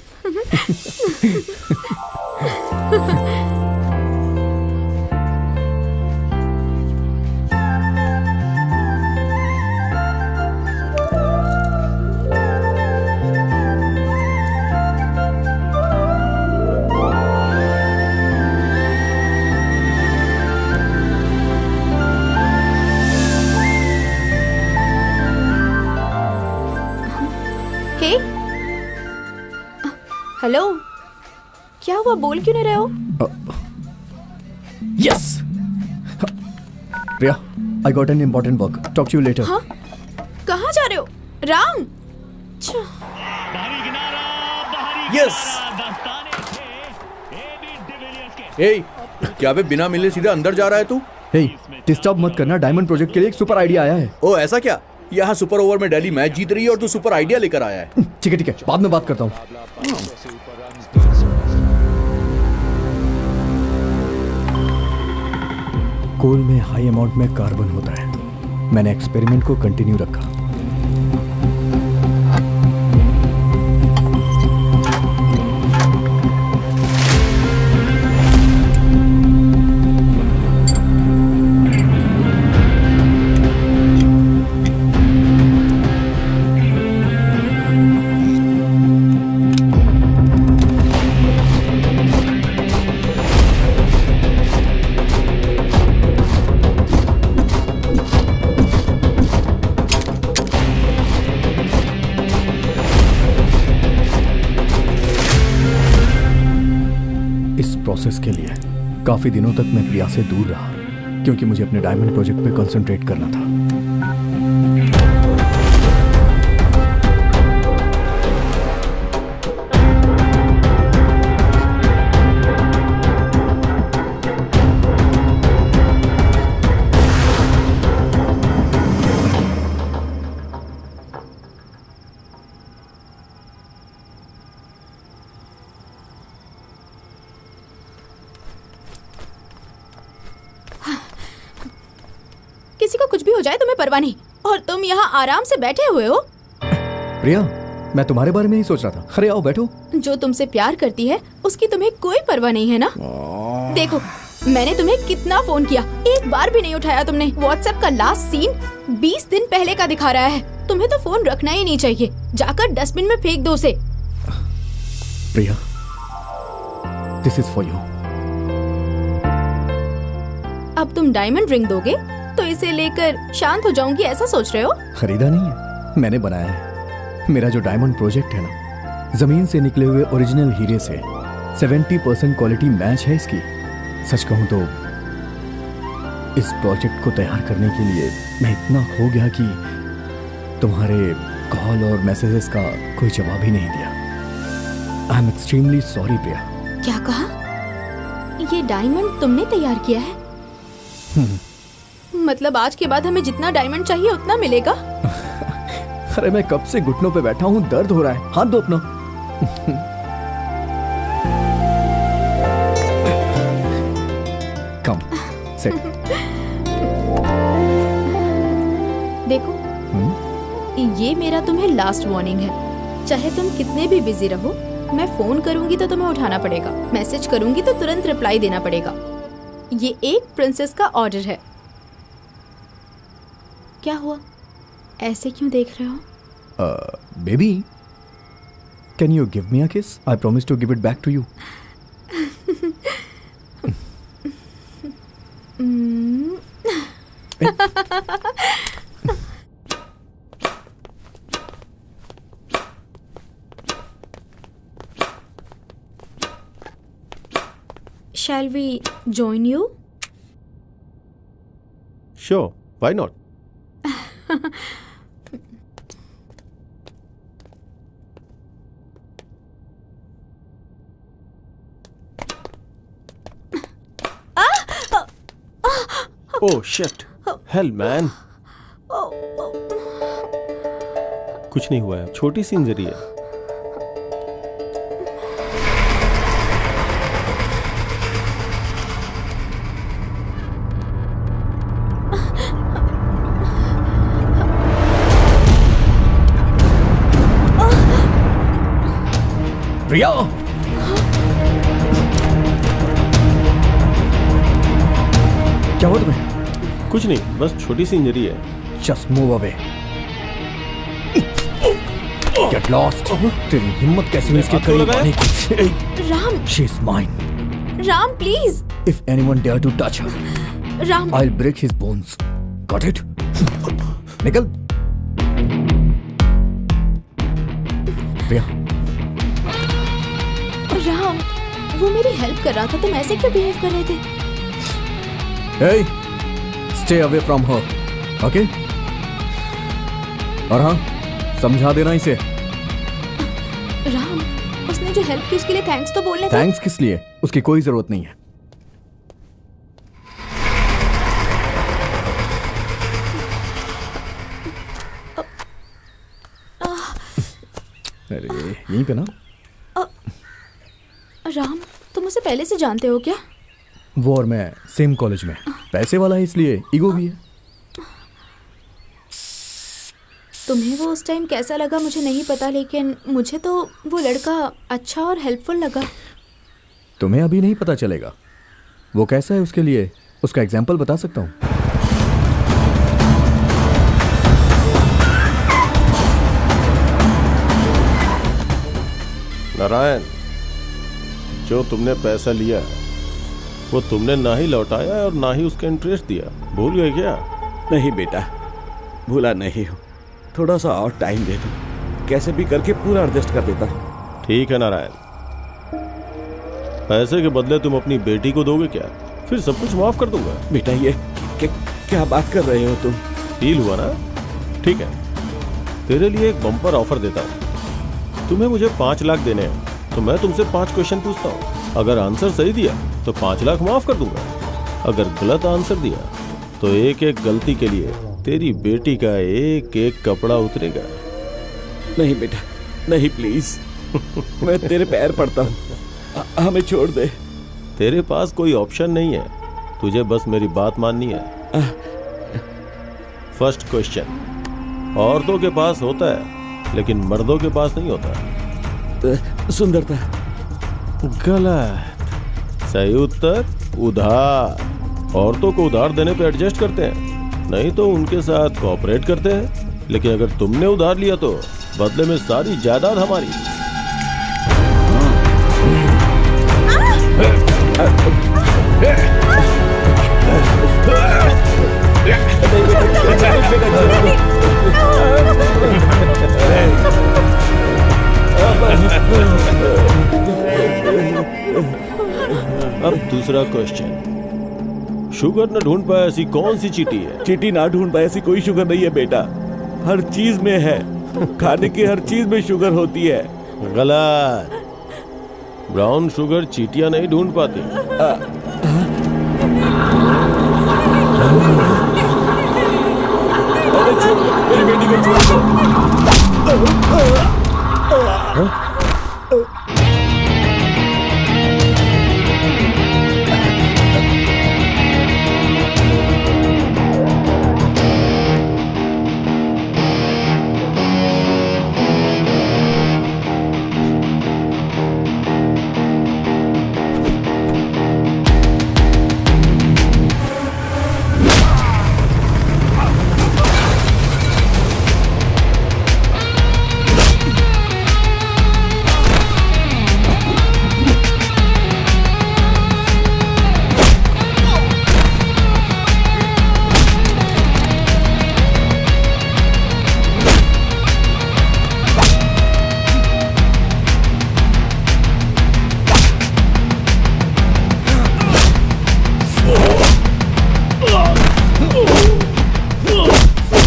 Hey, hello, क्या हुआ? बोल क्यों नहीं रहे हो? Yes. Priya, I got an important work. Talk to you later. हाँ? कहाँ जा रहे हो? राम! छो, यस। ए, क्या बे बिना मिले सीधे अंदर जा रहा है तू? Hey, डिस्टर्ब मत करना। डायमंड प्रोजेक्ट के लिए एक सुपर आइडिया आया है। ओ ऐसा क्या? यहाँ सुपर ओवर में दिल्ली मैच जीत रही है और तू सुपर आइडिया लेकर आया है। ठीक है, बाद में बात करता हूँ। कोल में हाई अमाउंट में कार्बन होता है। मैंने एक्सपेरिमेंट को कंटिन्यू रखा। प्रोसेस के लिए काफी दिनों तक मैं प्रिया से दूर रहा क्योंकि मुझे अपने डायमंड प्रोजेक्ट पे कंसंट्रेट करना था। किसी को कुछ भी हो जाए तुम्हें परवाह नहीं, और तुम यहाँ आराम से बैठे हुए हो। प्रिया, मैं तुम्हारे बारे में ही सोच रहा था। अरे आओ बैठो। जो तुमसे प्यार करती है उसकी तुम्हें कोई परवाह नहीं है ना। देखो, मैंने तुम्हें कितना फोन किया, एक बार भी नहीं उठाया तुमने। व्हाट्सएप का लास्ट सीन 20 दिन पहले का दिखा रहा है। तुम्हें तो फोन रखना ही नहीं चाहिए, जाकर डस्टबिन में फेंक दो उसे। प्रिया, दिस इज फॉर यू। अब तुम डायमंड रिंग दोगे तो इसे लेकर शांत हो जाऊंगी ऐसा सोच रहे हो? खरीदा नहीं है, मैंने बनाया है। मेरा जो डायमंड प्रोजेक्ट है ना, जमीन से निकले हुए ओरिजिनल हीरे से 70% क्वालिटी मैच है इसकी। सच कहूं तो इस प्रोजेक्ट को तैयार करने के लिए मैं इतना खो गया कि तुम्हारे कॉल और मैसेजेस का कोई जवाब ही नहीं दिया। आई एम एक्सट्रीमली सॉरी प्रिया। क्या कहा? ये डायमंड तुमने तैयार किया है? मतलब आज के बाद हमें जितना डायमंड चाहिए उतना मिलेगा? अरे मैं कब से घुटनों पे बैठा हूँ, दर्द हो रहा है, हाथ दो अपना। कम सेट। देखो, ये मेरा तुम्हें लास्ट वार्निंग है। चाहे तुम कितने भी बिजी रहो, मैं फोन करूंगी तो तुम्हें उठाना पड़ेगा, मैसेज करूंगी तो तुरंत रिप्लाई देना पड़ेगा। ये एक प्रिंसेस का ऑर्डर है। क्या हुआ, ऐसे क्यों देख रहे हो? Baby, can you give me a kiss? I promise to give it back to you. Shall we join you? Sure, why not? Oh shit! Hell man! कुछ नहीं हुआ है, छोटी सी इंजरी है। प्रिया, क्या हुआ तुम्हें? कुछ नहीं, बस छोटी सी इंजरी है। Just move away. Get lost. तेरी हिम्मत कैसी हुई इसके करीब आने की? Ram, She's mine. Ram please. If anyone dare to touch her, Ram, I'll break his bones. Got it? निकल। प्रिया, राम, वो मेरी हेल्प कर रहा था, तुम ऐसे क्यों बिहेव कर रहे थे? hey, stay away from her. Okay? और हाँ, समझा देना इसे। राम, उसने जो हेल्प की उसके लिए थैंक्स तो बोलने थे। थैंक्स किस लिए? उसकी कोई जरूरत नहीं है। अरे यहीं पे ना। राम, तुम उसे पहले से जानते हो क्या? वो और मैं सेम कॉलेज में। पैसे वाला है इसलिए ईगो भी है। तुम्हें वो उस टाइम कैसा लगा मुझे नहीं पता, लेकिन मुझे तो वो लड़का अच्छा और हेल्पफुल लगा। तुम्हें अभी नहीं पता चलेगा वो कैसा है, उसके लिए उसका एग्जाम्पल बता सकता हूँ। नारायण, जो तुमने पैसा लिया वो तुमने ना ही लौटाया और ना ही उसका इंटरेस्ट दिया। भूल गए क्या? नहीं बेटा, भूला नहीं हूँ। थोड़ा सा और टाइम दे दो, कैसे भी करके पूरा एडजस्ट कर देता हूँ। ठीक है नारायण, पैसे के बदले तुम अपनी बेटी को दोगे क्या? फिर सब कुछ माफ कर दूंगा। बेटा ये क्या बात कर रहे हो तुम? फील हुआ ना? ठीक है, तेरे लिए एक बम्पर ऑफर देता हूँ। तुम्हें मुझे 5 लाख देने हैं तो मैं तुमसे 5 क्वेश्चन पूछता हूँ। अगर आंसर सही दिया तो 5 लाख माफ कर दूंगा। अगर गलत आंसर दिया तो एक एक गलती के लिए तेरी बेटी का एक एक कपड़ा उतरेगा। नहीं बेटा, नहीं प्लीज, मैं तेरे पैर पड़ता हूँ, हमें छोड़ दे। तेरे पास कोई ऑप्शन नहीं है, तुझे बस मेरी बात माननी है। फर्स्ट क्वेश्चन, औरतों के पास होता है लेकिन मर्दों के पास नहीं होता। सुंदरता। गलत। सही उत्तर उधार। औरतों को उधार देने पे एडजस्ट करते हैं, नहीं तो उनके साथ कोऑपरेट करते हैं। लेकिन अगर तुमने उधार लिया तो बदले में सारी जायदाद हमारी। अब दूसरा क्वेश्चन, शुगर न ढूंढ पाए ऐसी कौन सी चीटी है? चीटी ना ढूंढ पाए ऐसी कोई शुगर नहीं है बेटा, हर चीज में है। खाने की हर चीज में शुगर होती है। गलत। ब्राउन शुगर चीटियां नहीं ढूंढ पाती। मेरी बेटी को छोड़ दो।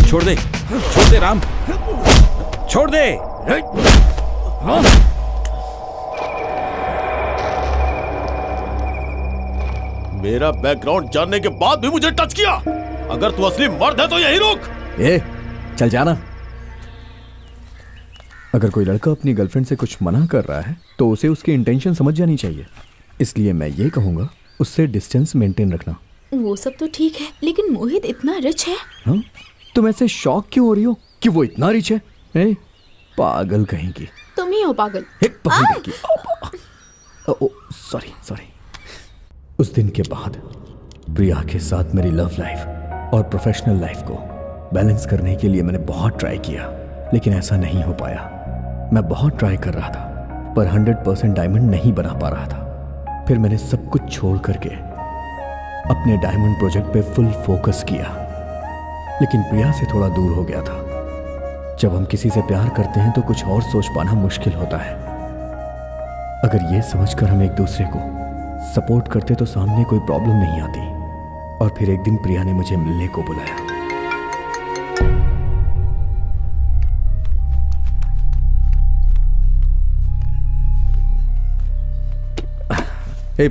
छोड़ दे राम, छोड़ दे। मेरा बैकग्राउंड जानने के बाद भी मुझे टच किया। अगर तू असली मर्द है तो यही रुक। चल जाना। अगर कोई लड़का अपनी गर्लफ्रेंड से कुछ मना कर रहा है तो उसे उसकी इंटेंशन समझ जानी चाहिए। इसलिए मैं ये कहूंगा उससे डिस्टेंस मेंटेन रखना। वो सब तो ठीक है, लेकिन मोहित इतना रिच है। हाँ? तुम ऐसे शॉक क्यों हो रही हो कि वो इतना रिच है? पागल कहेंगी। तुम ही हो पागल। सॉरी। उस दिन के बाद प्रिया के साथ मेरी लव लाइफ और प्रोफेशनल लाइफ को बैलेंस करने के लिए मैंने बहुत ट्राई किया, लेकिन ऐसा नहीं हो पाया। मैं बहुत ट्राई कर रहा था पर 100% डायमंड नहीं बना पा रहा था। फिर मैंने सब कुछ छोड़ करके अपने डायमंड प्रोजेक्ट पे फुल फोकस किया, लेकिन प्रिया से थोड़ा दूर हो गया था। जब हम किसी से प्यार करते हैं तो कुछ और सोच पाना मुश्किल होता है। अगर ये समझकर हम एक दूसरे को सपोर्ट करते तो सामने कोई प्रॉब्लम नहीं आती। और फिर एक दिन प्रिया ने मुझे मिलने को बुलाया।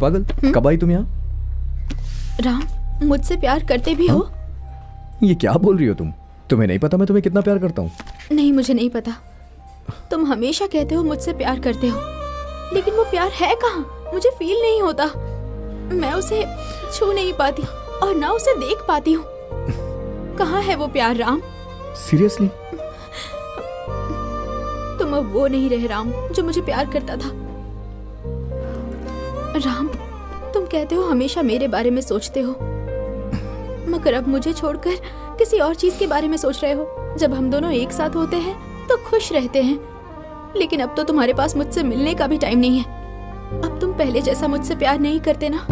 पागल, कब आई तुम यहाँ? राम, मुझसे प्यार करते भी हो? ये क्या बोल रही हो तुम? तुम्हें नहीं पता मैं तुम्हें कितना प्यार करता हूँ? नहीं, मुझे नहीं पता। तुम हमेशा कहते हो मुझसे प्यार करते हो, लेकिन वो प्यार है कहाँ? मुझे फील नहीं होता। मैं उसे छू नहीं पाती और ना उसे देख पाती हूँ। कहाँ है वो प्यार राम? सीरियसली? तुम अब वो नहीं रहे राम जो मुझे प्यार करता था। राम, तुम कहते हो हमेशा मेरे बारे में सोचते हो, मगर अब मुझे छोड़कर किसी और चीज के बारे में सोच रहे हो। जब हम दोनों एक साथ होते हैं तो खुश रहते हैं, लेकिन अब तो तुम्हारे पास मुझसे मिलने का भी टाइम नहीं है। अब तुम पहले जैसा मुझसे प्यार नहीं करते ना।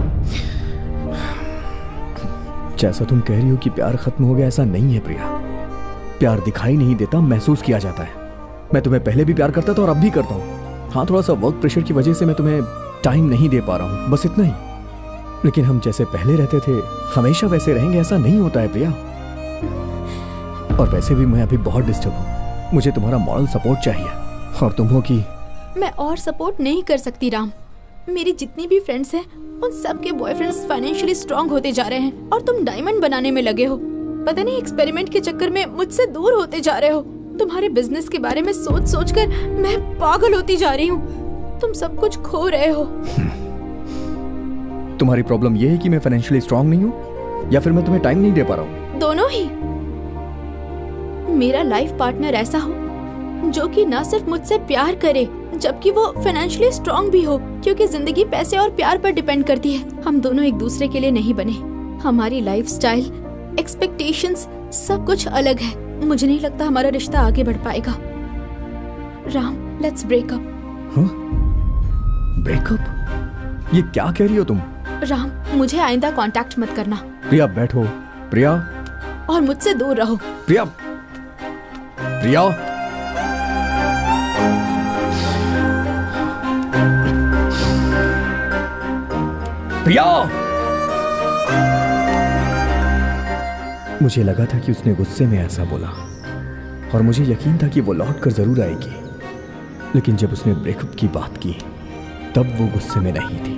जैसा तुम कह रही हो कि प्यार खत्म हो गया, ऐसा नहीं है प्रिया। प्यार दिखाई नहीं देता, महसूस किया जाता है। मैं तुम्हें पहले भी प्यार करता था और अब भी करता हूँ। हाँ, थोड़ा सा वर्क प्रेशर की वजह से मैं तुम्हें टाइम नहीं दे पा रहा हूँ, बस इतना ही। लेकिन हम जैसे पहले रहते थे हमेशा वैसे रहेंगे ऐसा नहीं होता है प्रिया। और वैसे भी मैं अभी बहुत डिस्टर्ब हूँ, मुझे तुम्हारा मॉरल सपोर्ट चाहिए। और तुम हो कि मैं और सपोर्ट नहीं कर सकती राम। मेरी जितनी भी फ्रेंड्स हैं उन सब के बॉयफ्रेंड्स फाइनेंशियली स्ट्रांग होते जा रहे हैं और तुम डायमंड बनाने में लगे हो। पता नहीं एक्सपेरिमेंट के चक्कर में मुझसे दूर होते जा रहे हो। तुम्हारे बिजनेस के बारे में सोच सोच कर मैं पागल होती जा रही हूँ। तुम सब कुछ खो रहे हो। तुम्हारी प्रॉब्लम ये है कि मैं फाइनेंशियली स्ट्रांग नहीं हूँ या फिर मैं तुम्हें टाइम नहीं दे पा रहा हूँ? दोनों ही। मेरा लाइफ पार्टनर ऐसा हो जो कि न सिर्फ मुझसे प्यार करे जबकि वो फाइनेंशियली स्ट्रांग भी हो, क्योंकि जिंदगी पैसे और प्यार पर डिपेंड करती है। हम दोनों एक दूसरे के लिए नहीं बने। हमारी लाइफस्टाइल, एक्सपेक्टेशंस सब कुछ अलग है। मुझे नहीं लगता हमारा रिश्ता आगे बढ़ पाएगा। Ram, let's break up. Breakup? ये क्या कह रही हो तुम? राम, मुझे आइंदा कांटेक्ट मत करना। प्रिया बैठो। प्रिया। और मुझसे दूर रहो। प्रिया। प्रिया। प्रिया। मुझे लगा था कि उसने गुस्से में ऐसा बोला और मुझे यकीन था कि वो लौट कर जरूर आएगी, लेकिन जब उसने ब्रेकअप की बात की तब वो गुस्से में नहीं थी।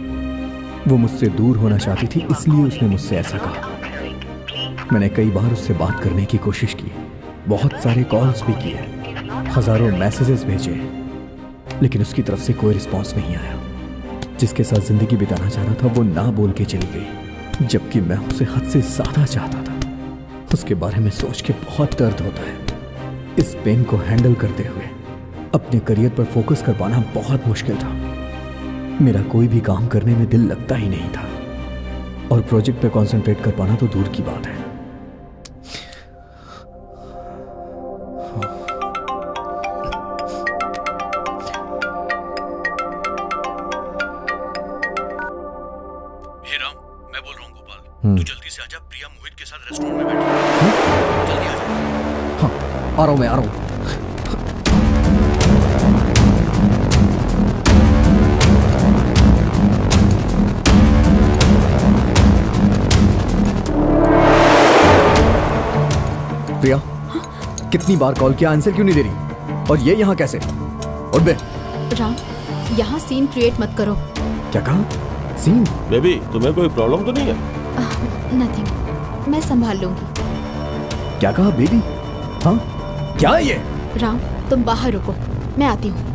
वो मुझसे दूर होना चाहती थी, इसलिए उसने मुझसे ऐसा कहा। मैंने कई बार उससे बात करने की कोशिश की, बहुत सारे कॉल्स भी किए, हजारों मैसेजेस भेजे, लेकिन उसकी तरफ से कोई रिस्पॉन्स नहीं आया। जिसके साथ जिंदगी बिताना चाह रहा था वो ना बोल के चली गई, जबकि मैं उसे हद से ज्यादा चाहता था। उसके बारे में सोच के बहुत दर्द होता है। इस पेन को हैंडल करते हुए अपने करियर पर फोकस कर पाना बहुत मुश्किल था। मेरा कोई भी काम करने में दिल लगता ही नहीं था और प्रोजेक्ट पे कंसंट्रेट कर पाना तो दूर की बात है। हे राम, मैं बोल रहा हूँ गोपाल, तू जल्दी से आजा। प्रिया मोहित के साथ रेस्टोरेंट में बैठी है। जल्दी आ जा। हाँ, आ रहा हूँ, मैं आ रहा हूँ। प्रिया, कितनी बार कॉल किया, आंसर क्यों नहीं दे रही? और ये यहाँ कैसे? उठ बे। राम, यहाँ सीन क्रिएट मत करो। क्या कहा? सीन? बेबी, तुम्हें कोई प्रॉब्लम तो नहीं है? नथिंग, मैं संभाल लूंगी। क्या कहा बेबी? हाँ, क्या है ये? राम, तुम बाहर रुको, मैं आती हूँ।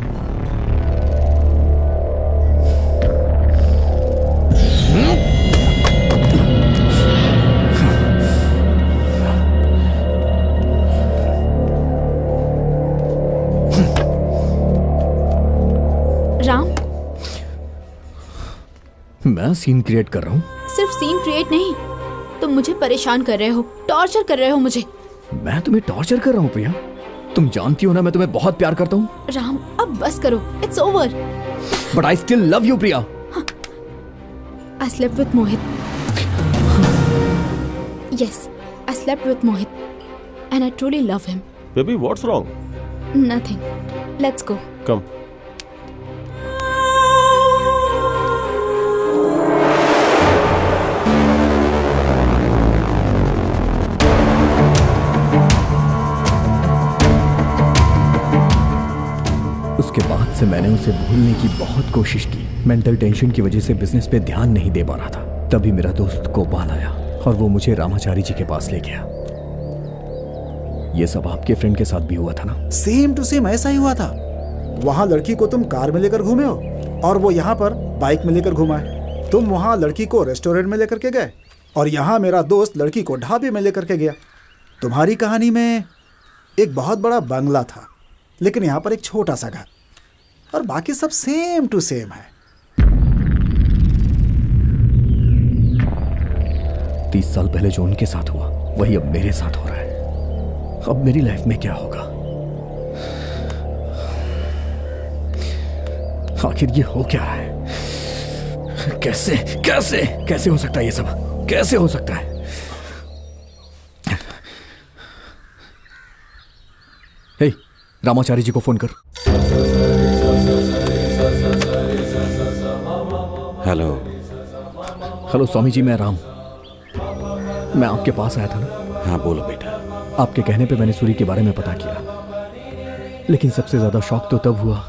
राम, मैं सीन क्रिएट कर रहा हूँ? सिर्फ सीन क्रिएट नहीं, तुम मुझे परेशान कर रहे हो, टॉर्चर कर रहे हो मुझे। मैं तुम्हें टॉर्चर कर रहा हूँ प्रिया? तुम जानती हो ना मैं तुम्हें बहुत प्यार करता हूँ। राम, अब बस करो, it's over. But I still love you Priya. I slept with Mohit. Yes, I slept with Mohit, and I truly love him. Baby, what's wrong? Nothing. Let's go. Come. उसके बाद से मैंने उसे भूलने की बहुत कोशिश की। मेंटल टेंशन की वजह से बिजनेस पे ध्यान नहीं दे पा रहा था। तभी मेरा दोस्त गोपाल आया और वो मुझे रामाचारी जी के पास ले गया। ये सब आपके फ्रेंड के साथ भी हुआ था ना? सेम टू सेम ऐसा ही हुआ था। वहाँ लड़की को तुम कार में लेकर घूमे हो और वो यहाँ पर बाइक में लेकर घुमा है। तुम वहाँ लड़की को रेस्टोरेंट में लेकर के गए और यहाँ मेरा दोस्त लड़की को ढाबे में लेकर के गया। तुम्हारी कहानी में एक बहुत बड़ा बंगला था, लेकिन यहाँ पर एक छोटा सा घर, और बाकी सब सेम टू सेम है। 30 साल पहले जो उनके साथ हुआ वही अब मेरे साथ हो रहा है। अब मेरी लाइफ में क्या होगा? आखिर ये हो क्या रहा है? कैसे कैसे कैसे हो सकता है ये सब? कैसे हो सकता है? हे, रामाचारी जी को फोन कर। हेलो। हेलो स्वामी जी, मैं राम। मैं आपके पास आया था ना? हाँ बोलो बेटा। आपके कहने पे मैंने सूरी के बारे में पता किया, लेकिन सबसे ज्यादा शौक तो तब हुआ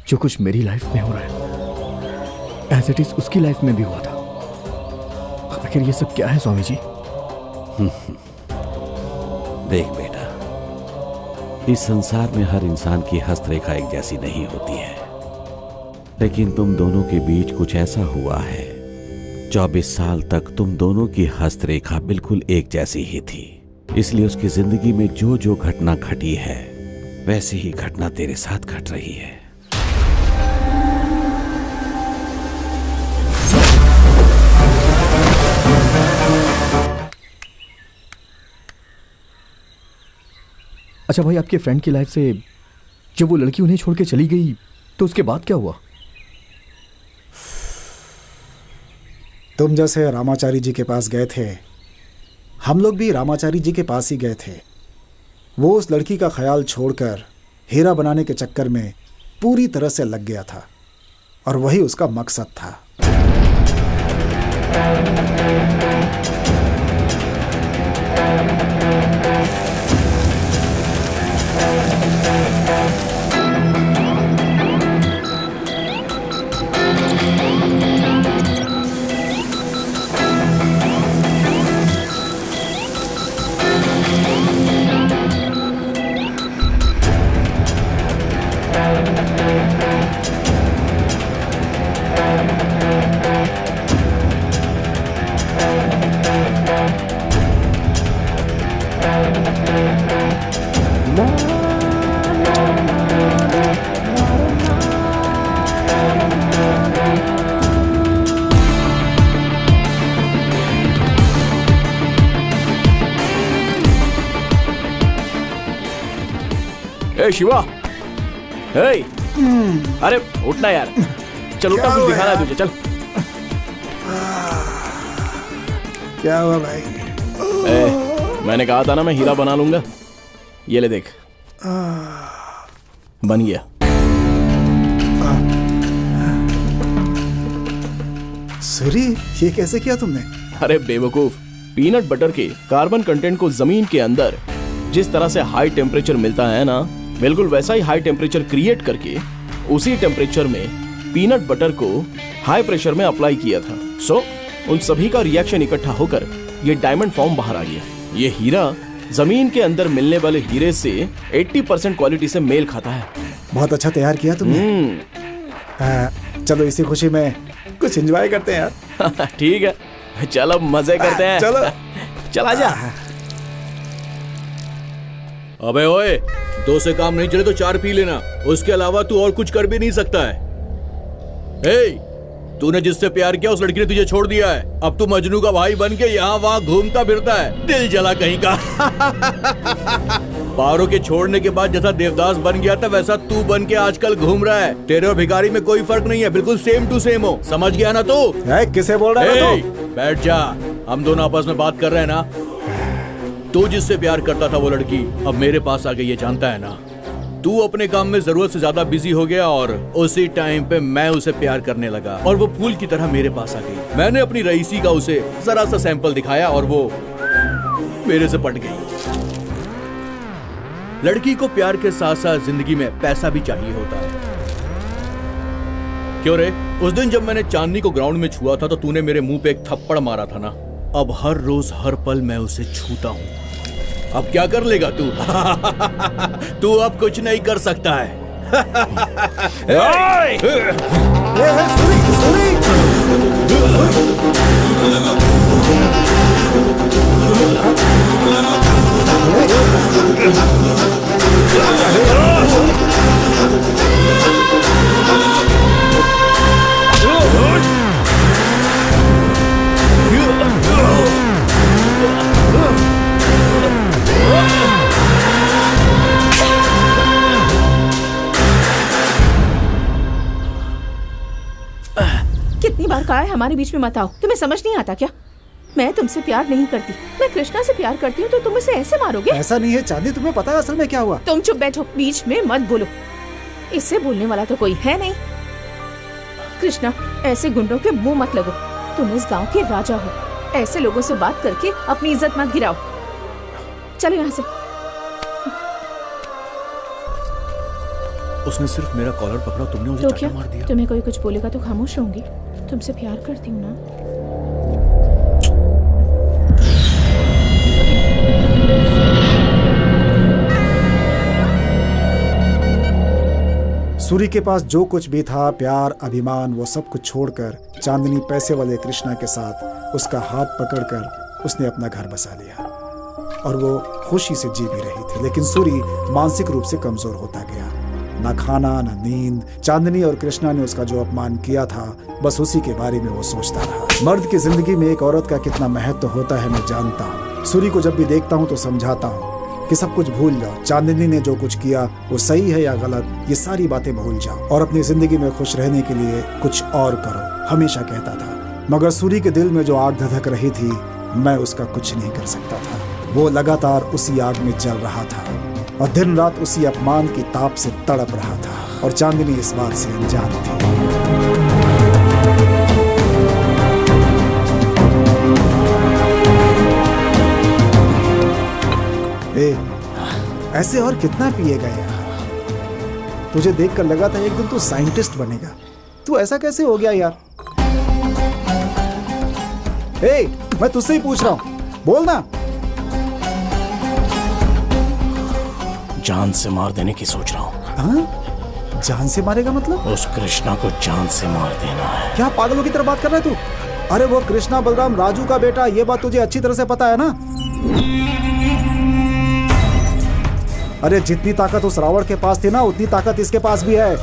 जो कुछ मेरी लाइफ में हो रहा है एज इट इज उसकी लाइफ में भी हुआ था। आखिर ये सब क्या है स्वामी जी? देख बेटा, इस संसार में हर इंसान की हस्तरेखा एक जैसी नहीं होती है, लेकिन तुम दोनों के बीच कुछ ऐसा हुआ है। 24 साल तक तुम दोनों की हस्तरेखा बिल्कुल एक जैसी ही थी, इसलिए उसकी जिंदगी में जो जो घटना घटी है वैसी ही घटना तेरे साथ घट रही है। अच्छा भाई, आपके फ्रेंड की लाइफ से जब वो लड़की उन्हें छोड़ के चली गई तो उसके बाद क्या हुआ? तुम जैसे रामाचारी जी के पास गए थे, हम लोग भी रामाचारी जी के पास ही गए थे। वो उस लड़की का ख्याल छोड़कर हीरा बनाने के चक्कर में पूरी तरह से लग गया था और वही उसका मकसद था। ए शिवा, हे, अरे उठना यार, चल उठना, कुछ दिखाना है तुझे, चल। क्या हुआ भाई? मैंने कहा था ना मैं हीरा बना लूंगा। ये ले देख, बन गया। सूरी, ये कैसे किया तुमने? अरे बेवकूफ, पीनट बटर के कार्बन कंटेंट को जमीन के अंदर जिस तरह से हाई टेम्परेचर मिलता है ना, बिल्कुल वैसा ही हाई टेम्परेचर क्रिएट करके उसी टेम्परेचर में पीनट बटर को हाई प्रेशर में अप्लाई किया था। सो उन सभी का रिएक्शन इकट्ठा होकर ये डायमंड फॉर्म बाहर आ गया। ये हीरा जमीन के अंदर मिलने वाले हीरे से 80% क्वालिटी से मेल खाता है। बहुत अच्छा तैयार किया तुमने। चलो इसी खुशी में कुछ एंजॉय करते हैं यार। ठीक है, चलो मजे करते हैं। चलो चला जा। अबे ओए, 2 से काम नहीं चले तो 4 पी लेना, उसके अलावा तू और कुछ कर भी नहीं सकता है। तूने जिससे प्यार किया उस लड़की ने तुझे छोड़ दिया है। अब तू मजनू का भाई बन के यहाँ वहाँ घूमता फिरता है, दिल जला कहीं का। पारो के छोड़ने के बाद जैसा देवदास बन गया था वैसा तू बन के आजकल घूम रहा है। तेरे और भिखारी में कोई फर्क नहीं है, बिल्कुल सेम टू सेम हो। समझ गया ना तू? किसे बोल रहा है तू? बैठ जा, हम दोनों आपस में बात कर रहे हैं ना। तू जिससे प्यार करता था वो लड़की अब मेरे पास आ गई, ये जानता है ना। तू अपने काम में जरूरत से ज्यादा बिजी हो गया और उसी टाइम पे मैं उसे प्यार करने लगा और वो फूल की तरह मेरे पास आ गई। मैंने अपनी रईसी का उसे जरा सा सैंपल दिखाया और वो मेरे से पट गई। लड़की को प्यार के साथ साथ जिंदगी में पैसा भी चाहिए होता है। क्यों रे, उस दिन जब मैंने चांदनी को ग्राउंड में छुआ था तो तूने मेरे मुंह पे एक थप्पड़ मारा था ना। अब हर रोज हर पल मैं उसे छूता हूं। अब क्या कर लेगा तू? तू अब कुछ नहीं कर सकता है। कितनी बार कहा है हमारे बीच में मत आओ, तुम्हें समझ नहीं आता क्या? मैं तुमसे प्यार नहीं करती, मैं कृष्णा से प्यार करती हूँ, तो तुम इसे ऐसे मारोगे? ऐसा नहीं है चांदी, तुम्हें पता है असल में क्या हुआ? तुम चुप बैठो, बीच में मत बोलो। इससे बोलने वाला तो कोई है नहीं। कृष्णा, ऐसे गुंडों के मुंह मत लगो। तुम इस गांव के राजा हो, ऐसे लोगों से बात करके अपनी इज्जत मत गिराओ। चलो यहाँ से। उसने सिर्फ मेरा कॉलर पकड़ा, तुमने मुझे तो क्या मार दिया। तुम्हें कोई कुछ बोलेगा तो खामोश रहूंगी। तुमसे प्यार करती हूँ ना। सूरी के पास जो कुछ भी था, प्यार, अभिमान, वो सब कुछ छोड़कर चांदनी पैसे वाले कृष्णा के साथ उसका हाथ पकड़कर उसने अपना घर बसा लिया। और वो खुशी से जी भी रही थी। लेकिन सूरी मानसिक रूप से कमजोर होता गया। ना खाना ना नींद। चांदनी और कृष्णा ने उसका जो अपमान किया था, बस उसी के बारे में वो सोचता रहा। मर्द की जिंदगी में एक औरत का कितना महत्व होता है मैं जानता हूँ। सूरी को जब भी देखता हूँ तो समझाता हूँ कि सब कुछ भूल जाओ। चांदनी ने जो कुछ किया वो सही है या गलत, ये सारी बातें भूल जाओ और अपनी जिंदगी में खुश रहने के लिए कुछ और करो, हमेशा कहता था। मगर सूरी के दिल में जो आग धधक रही थी, मैं उसका कुछ नहीं कर सकता था। वो लगातार उसी आग में जल रहा था और दिन रात उसी अपमान की ताप से तड़प रहा था और चांदनी इस बात से अनजान थी। ऐसे और कितना पिएगा यार? तुझे देखकर लगा था एक दिन तू साइंटिस्ट बनेगा। तू ऐसा कैसे हो गया यार? मैं तुझसे ही पूछ रहा हूं, बोल ना। जान से मार देने की सोच रहा हूँ। जान से मारेगा मतलब? उस कृष्णा को जान से मार देना है। क्या पागलों की तरह बात कर रहा है तू? अरे वो कृष्णा बलराम राजू का बेटा, ये बात तुझे अच्छी तरह से पता है ना? अरे जितनी ताकत उस रावण के पास थी ना, उतनी ताकत इसके पास भी है।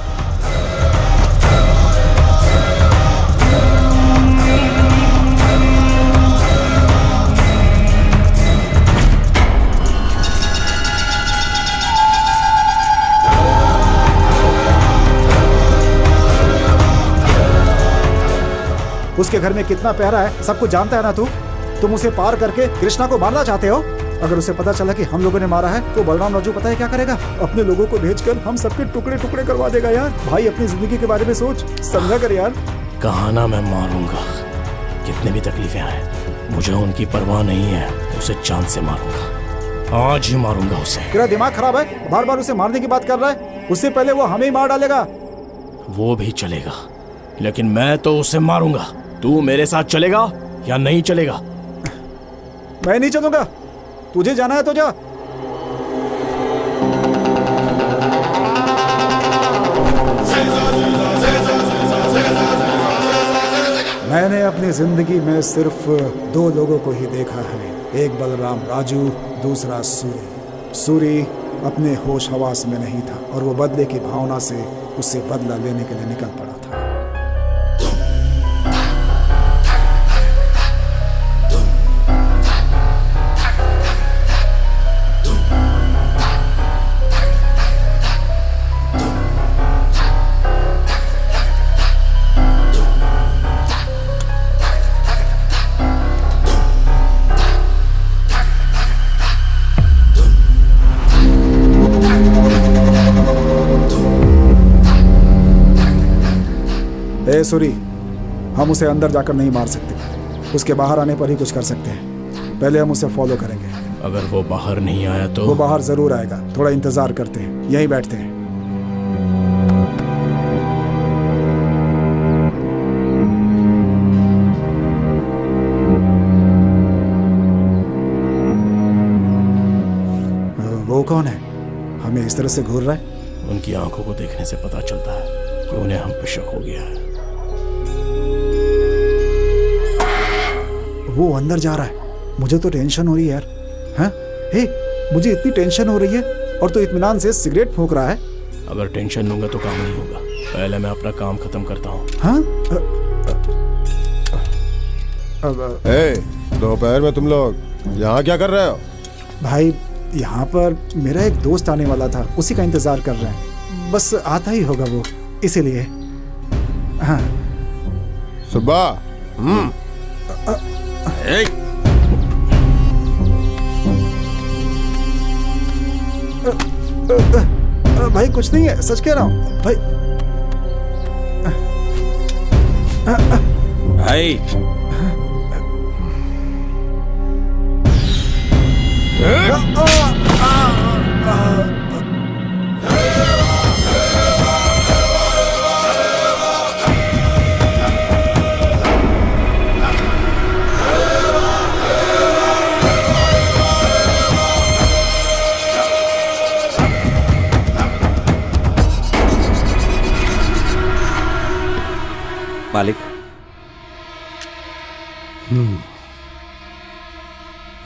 उसके घर में कितना पहरा है सब कुछ जानता है ना तू? तुम उसे पार करके कृष्णा को मारना चाहते हो। अगर उसे पता चला कि हम लोगों ने मारा है तो बलराम राजू पता है क्या करेगा? अपने लोगों को भेजकर हम सबके टुकड़े टुकड़े करवा देगा यार। भाई अपनी जिंदगी के बारे में सोच, समझा कर यार। कहा ना मैं मारूंगा, कितने भी तकलीफें आए मुझे उनकी परवाह नहीं है। उसे जान से मारूंगा, आज ही मारूंगा उसे। तेरा दिमाग खराब है? बार बार उसे मारने की बात कर रहा है। उससे पहले वो हमें ही मार डालेगा। वो भी चलेगा, लेकिन मैं तो उसे मारूंगा। तू मेरे साथ चलेगा या नहीं चलेगा? मैं नहीं चलूंगा। तुझे जाना है तो जा। मैंने अपनी जिंदगी में सिर्फ 2 लोगों को ही देखा है, एक बलराम राजू, दूसरा सूरी। सूरी अपने होश हवास में नहीं था और वो बदले की भावना से उससे बदला लेने के लिए निकल पड़ा था। सूरी, हम उसे अंदर जाकर नहीं मार सकते। उसके बाहर आने पर ही कुछ कर सकते हैं। पहले हम उसे फॉलो करेंगे। अगर वो बाहर नहीं आया तो? वो बाहर जरूर आएगा। थोड़ा इंतजार करते हैं, यहीं बैठते हैं। वो कौन है? हमें इस तरह से घूर रहा है। उनकी आंखों को देखने से पता चलता है कि उन्हें हम पे शक हो गया है। वो अंदर जा रहा है। मुझे तो टेंशन हो रही है यार। हाँ? मुझे इतनी टेंशन हो रही है और तो इत्मीनान से सिगरेट फूंक रहा है। अगर टेंशन लूंगा तो काम नहीं होगा। पहले मैं अपना काम खत्म करता हूँ। हाँ? दोपहर में तुम लोग यहाँ क्या कर रहे हो? भाई यहाँ पर मेरा एक दोस्त आने वाला था, उसी का इंतजार कर रहे हैं। बस आता ही होगा वो, इसीलिए। हाँ। सुबह भाई कुछ नहीं है, सच कह रहा हूँ भाई। भाई मालिक,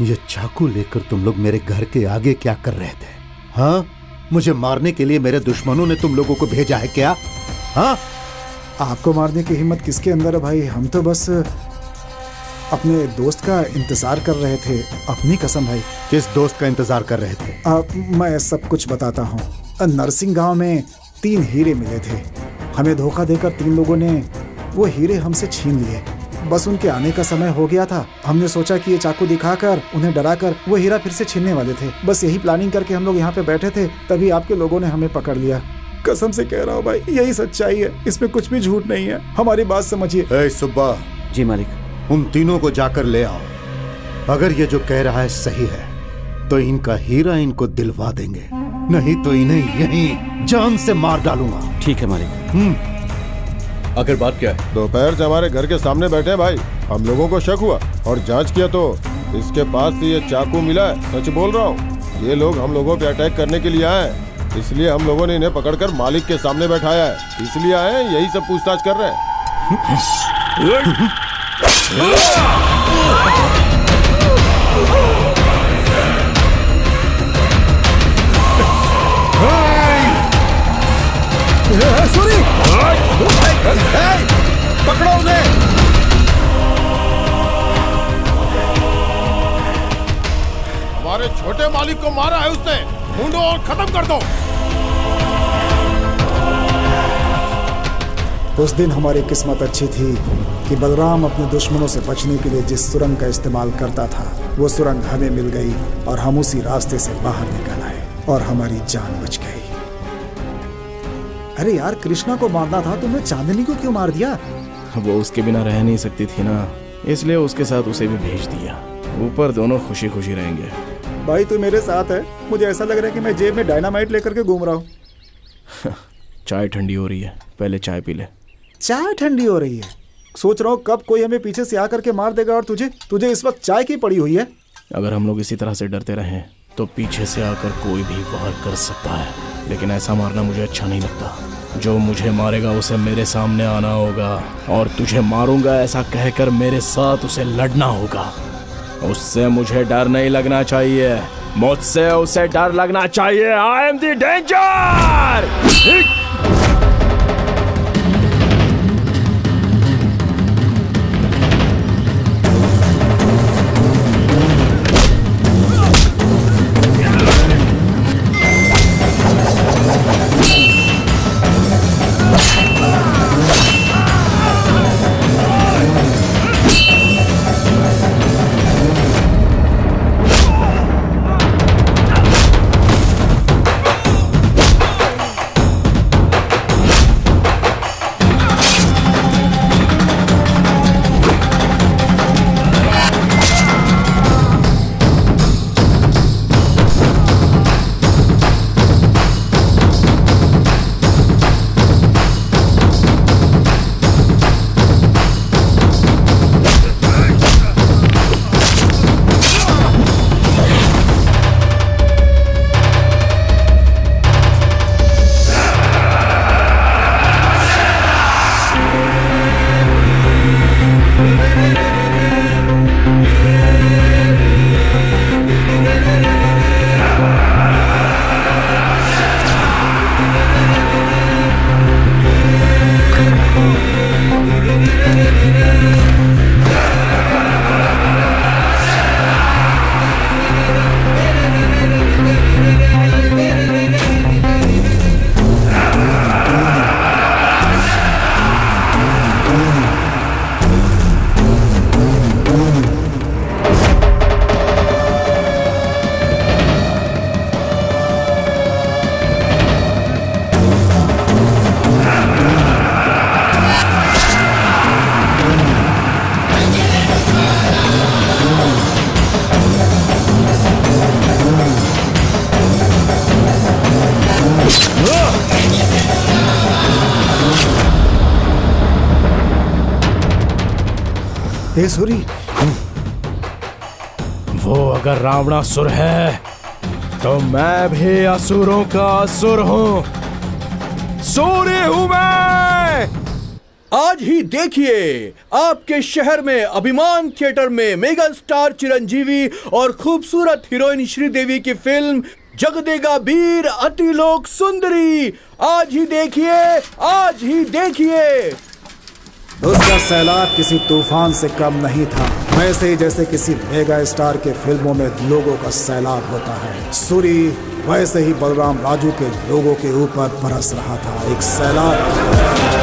ये चाकू लेकर तुम लोग मेरे घर के आगे क्या कर रहे थे? हाँ, मुझे मारने के लिए मेरे दुश्मनों ने तुम लोगों को भेजा है क्या? हाँ, आपको मारने की हिम्मत किसके अंदर है भाई? हम तो बस अपने दोस्त का इंतजार कर रहे थे, अपनी कसम भाई। किस दोस्त का इंतजार कर रहे थे? मैं सब कुछ बताता हूँ। नरसिंह गांव में 3 हीरे मिले थे। हमें धोखा देकर 3 लोगों ने वो हीरे हमसे छीन लिए। बस उनके आने का समय हो गया था। हमने सोचा कि ये चाकू दिखाकर उन्हें डराकर वो हीरा फिर से छीनने वाले थे। बस यही प्लानिंग करके हम लोग यहाँ पे बैठे थे, तभी आपके लोगों ने हमें पकड़ लिया। कसम से कह रहा हूँ भाई, यही सच्चाई है, इसमें कुछ भी झूठ नहीं है। हमारी बात समझिए। ए सुब्बा, जी मालिक। उन तीनों को जाकर ले आओ। अगर ये जो कह रहा है सही है तो इनका हीरा इनको दिलवा देंगे, नहीं तो इन्हें यहीं जान से मार डालूंगा। ठीक है मालिक। आखिर बात क्या है? दोपहर से हमारे घर के सामने बैठे हैं भाई। हम लोगों को शक हुआ और जांच किया तो इसके पास से ये चाकू मिला है। सच बोल रहा हूँ, ये लोग हम लोगों पे अटैक करने के लिए आए हैं। इसलिए हम लोगों ने इन्हें पकड़कर मालिक के सामने बैठाया है। इसलिए आए हैं, यही सब पूछताछ कर रहे हैं। पकड़ो उन्हें। हमारे छोटे मालिक को मारा है उसने, ढूंढो और खत्म कर दो। उस दिन हमारी किस्मत अच्छी थी कि बलराम अपने दुश्मनों से बचने के लिए जिस सुरंग का इस्तेमाल करता था, वो सुरंग हमें मिल गई और हम उसी रास्ते से बाहर निकल आए और हमारी जान बच गई। अरे यार, कृष्णा को मारना था, तुमने चांदनी को क्यों मार दिया? वो उसके बिना रह नहीं सकती थी ना, इसलिए उसके साथ उसे भी भेज दिया। ऊपर दोनों खुशी खुशी रहेंगे। भाई तू मेरे साथ है, मुझे ऐसा लग रहा है कि मैं जेब में डायनामाइट लेकर के घूम रहा हूँ। चाय ठंडी हो रही है, पहले चाय पी ले। चाय ठंडी हो रही है? सोच रहा हूँ कब कोई हमें पीछे से आकर के मार देगा और तुझे इस वक्त चाय की पड़ी हुई है। अगर हम लोग इसी तरह से डरते रहें तो पीछे से आकर कोई भी वार कर सकता है, लेकिन ऐसा मारना मुझे अच्छा नहीं लगता। जो मुझे मारेगा उसे मेरे सामने आना होगा और तुझे मारूंगा ऐसा कहकर मेरे साथ उसे लड़ना होगा। उससे मुझे डर नहीं लगना चाहिए, मुझसे उसे डर लगना चाहिए। I am the danger. Hey Suri, वो अगर रावणासुर है तो मैं भी असुरों का असुर हूं। सूर्य हूं मैं। आज ही देखिए आपके शहर में अभिमान थिएटर में मेगा स्टार चिरंजीवी और खूबसूरत हीरोइन श्रीदेवी की फिल्म जगदेगा वीर अतिलोक सुंदरी। आज ही देखिए, आज ही देखिए। उसका सैलाब किसी तूफान से कम नहीं था, वैसे ही जैसे किसी मेगा स्टार के फिल्मों में लोगों का सैलाब होता है। सूरी वैसे ही बलराम राजू के लोगों के ऊपर बरस रहा था, एक सैलाब।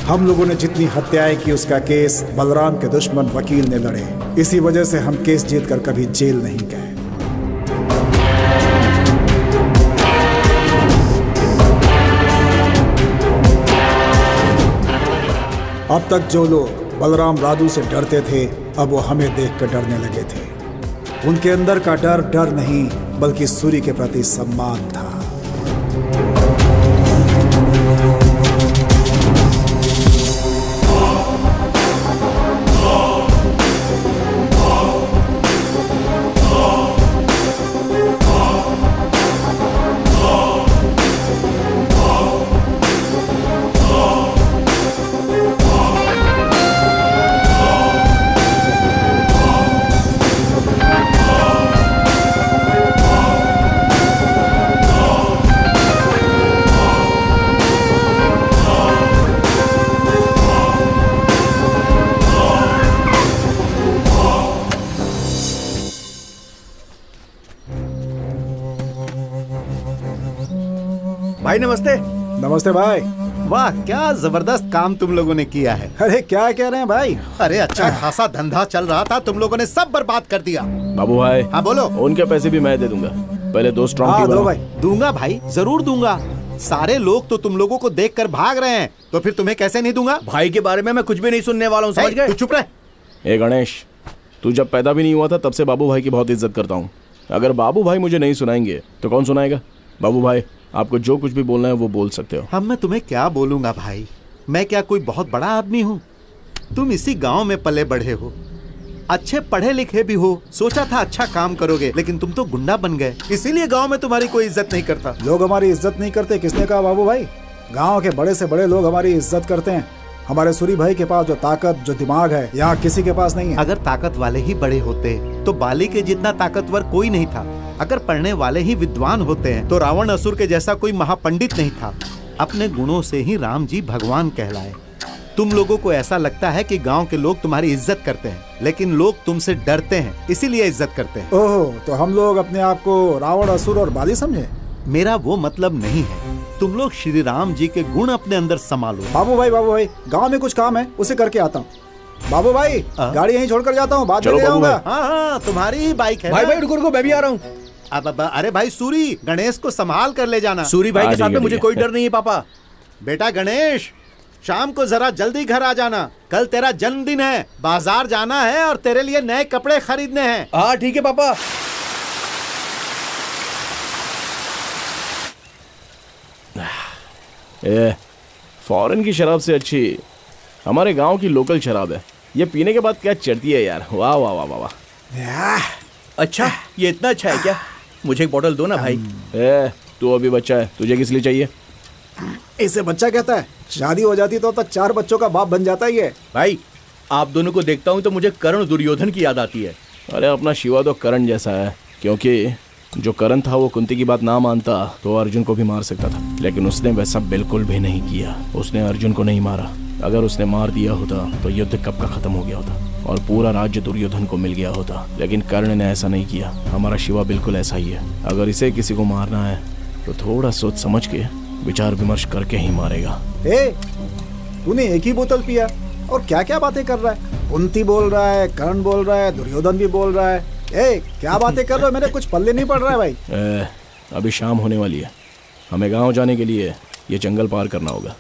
हम लोगों ने जितनी हत्याएं की उसका केस बलराम के दुश्मन वकील ने लड़े। इसी वजह से हम केस जीतकर कभी जेल नहीं गए। अब तक जो लोग बलराम राजू से डरते थे, अब वो हमें देखकर डरने लगे थे। उनके अंदर का डर डर नहीं, बल्कि सूरी के प्रति सम्मान था। भाई नमस्ते। नमस्ते भाई। वाह क्या जबरदस्त काम तुम लोगों ने किया है। अरे क्या कह रहे हैं भाई? अरे अच्छा खासा धंधा चल रहा था, तुम लोगों ने सब बर्बाद कर दिया। बाबू भाई, हाँ बोलो। उनके पैसे भी मैं दे दूंगा, पहले 2 स्ट्रॉन्ग टी दो बनाओ। भाई। दूंगा भाई, जरूर दूंगा। सारे लोग तो तुम लोगों को देखकर भाग रहे हैं, तो फिर तुम्हें कैसे नहीं दूंगा? भाई के बारे में मैं कुछ भी नहीं सुनने वाला हूँ, समझ गए? तू चुप रह। ए गणेश, तू जब पैदा भी नहीं हुआ था तब से बाबू भाई की बहुत इज्जत करता हूँ। अगर बाबू भाई मुझे नहीं सुनाएंगे तो कौन सुनाएगा? बाबू भाई, आपको जो कुछ भी बोलना है वो बोल सकते हो। हम मैं तुम्हें क्या बोलूंगा भाई, मैं क्या कोई बहुत बड़ा आदमी हूँ? तुम इसी गांव में पले बढ़े हो, अच्छे पढ़े लिखे भी हो, सोचा था अच्छा काम करोगे, लेकिन तुम तो गुंडा बन गए। इसीलिए गांव में तुम्हारी कोई इज्जत नहीं करता। लोग हमारी इज्जत नहीं करते, किसने कहा बाबू भाई? गांव के बड़े से बड़े लोग हमारी इज्जत करते हैं। हमारे सूरी भाई के पास जो ताकत, जो दिमाग है, यहाँ किसी के पास नहीं है। अगर ताकत वाले ही बड़े होते तो बाली के जितना ताकतवर कोई नहीं था। अगर पढ़ने वाले ही विद्वान होते हैं तो रावण असुर के जैसा कोई महापंडित नहीं था। अपने गुणों से ही राम जी भगवान कहलाए। तुम लोगों को ऐसा लगता है कि गांव के लोग तुम्हारी इज्जत करते हैं, लेकिन लोग तुमसे डरते हैं, इसीलिए इज्जत करते हैं। ओह, तो हम लोग अपने आप को रावण, असुर और बाली समझे? मेरा वो मतलब नहीं है। तुम लोग श्री राम जी के गुण अपने अंदर संभालो। बाबू भाई, गांव में कुछ काम है, उसे करके आता हूँ। बाबू भाई, गाड़ी यहीं छोड़कर जाता हूँ, बाद में ले आऊंगा। हाँ, तुम्हारी ही बाइक है। भाई भाई रुको रुको, मैं भी आ रहा हूँ। अब अरे भाई सूरी, गणेश को संभाल कर ले जाना। सूरी भाई के साथ में मुझे कोई डर नहीं है पापा। बेटा गणेश, शाम को जरा जल्दी घर आ जाना, कल तेरा जन्मदिन है, बाजार जाना है और तेरे लिए नए कपड़े खरीदने हैं। हाँ ठीक है पापा। फॉरेन की शराब से अच्छी हमारे गांव की लोकल शराब है। ये पीने के बाद क्या चढ़ती है यार, वाह वाह वाह वाह। अच्छा, ये इतना अच्छा है क्या? मुझे एक बोतल दो ना भाई। तू अभी बच्चा है, तुझे किस लिए चाहिए? इसे बच्चा कहता है? शादी हो जाती तो तक 4 बच्चों का बाप बन जाता ही है। भाई, आप दोनों को देखता हूँ तो मुझे कर्ण दुर्योधन की याद आती है। अरे अपना शिवा तो कर्ण जैसा है, क्योंकि जो करण था वो कुंती की बात ना मानता तो अर्जुन को भी मार सकता था, लेकिन उसने वैसा बिल्कुल भी नहीं किया। उसने अर्जुन को नहीं मारा। अगर उसने मार दिया होता तो युद्ध कब का खत्म हो गया होता और पूरा राज्य दुर्योधन को मिल गया होता, लेकिन कर्ण ने ऐसा नहीं किया। हमारा शिवा बिल्कुल ऐसा ही है। अगर इसे किसी को मारना है तो थोड़ा सोच समझ के, विचार विमर्श करके ही मारेगा। तूने एक ही बोतल पिया और क्या क्या बातें कर रहा है? कुंती बोल रहा है, कर्ण बोल रहा है, दुर्योधन भी बोल रहा है। क्या बातें कर रहे हो? मेरे कुछ पल्ले नहीं पड़ रहा है भाई। अभी शाम होने वाली है, हमें गांव जाने के लिए ये जंगल पार करना होगा।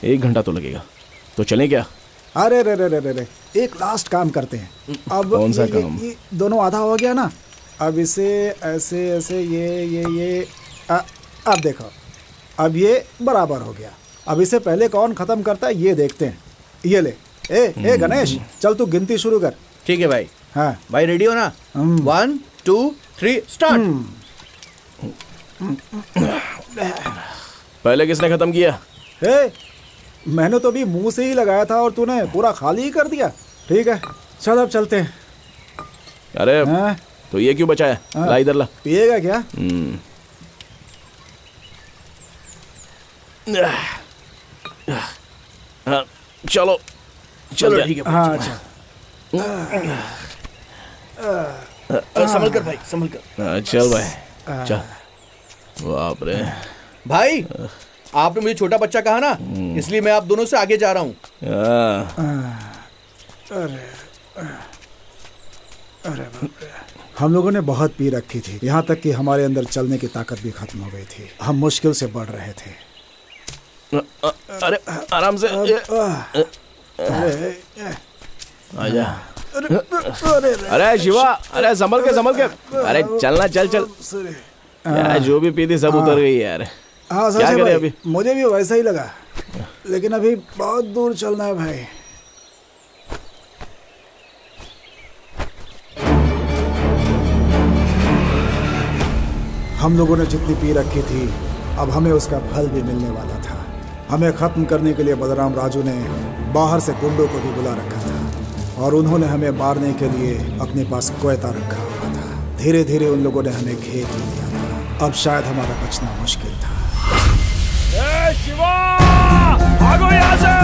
1 घंटा तो लगेगा, तो चलें क्या? अरे रे रे रे रे, एक लास्ट काम करते हैं। अब कौन सा काम? ये दोनों आधा हो गया ना, अब इसे ऐसे ऐसे ये अब देखो, अब ये बराबर हो गया। अब इसे पहले कौन खत्म करता है ये देखते हैं। ये ले, ए गणेश, चल तू गिनती शुरू कर। ठीक है भाई। हाँ भाई रेडी हो ना? 1 2 3 स्टार्ट। पहले किसने खत्म किया? ए, मैंने तो अभी मुंह से ही लगाया था और तूने पूरा खाली ही कर दिया। ठीक है चल अब चलते हैं। अरे हाँ? तो ये क्यों बचाया? हाँ। ला इधर ला। पिएगा क्या? हाँ, चलो चलो ठीक है। हाँ अच्छा। संभल कर भाई, संभल कर। हाँ, चल भाई चल। बाप रे भाई, आपने मुझे छोटा बच्चा कहा ना, इसलिए मैं आप दोनों से आगे जा रहा हूँ। अरे हम लोगों ने बहुत पी रखी थी, यहाँ तक कि हमारे अंदर चलने की ताकत भी खत्म हो गई थी। हम मुश्किल से बढ़ रहे थे। अरे आराम से आजा। अरे शिवा, अरे संभल के। अरे चलना, चल चल। यार जो भी पी थी सब उतर गई यार। हाँ क्या करें अभी? मुझे भी वैसा ही लगा, लेकिन अभी बहुत दूर चलना है भाई। हम लोगों ने जितनी पी रखी थी, अब हमें उसका फल भी मिलने वाला था। हमें खत्म करने के लिए बलराम राजू ने बाहर से गुंडों को भी बुला रखा था और उन्होंने हमें मारने के लिए अपने पास कोयता रखा हुआ था। धीरे धीरे उन लोगों ने हमें घेर लिया था। अब शायद हमारा बचना मुश्किल था। शिवा, भागो यहाँ से।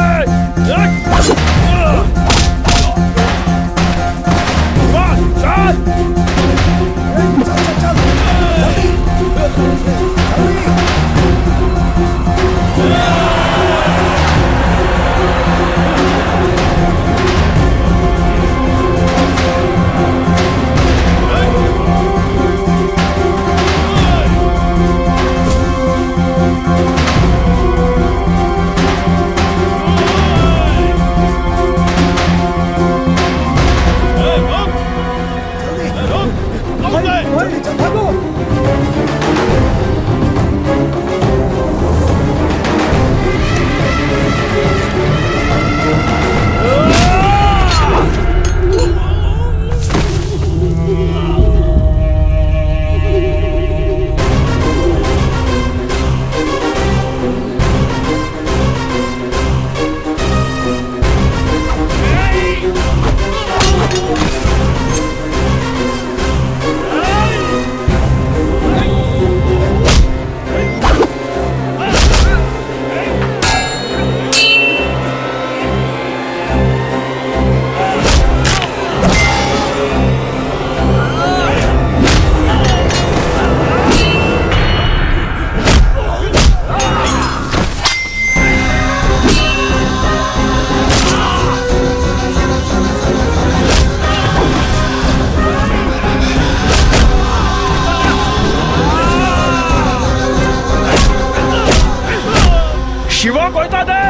शिवा कोयता दे।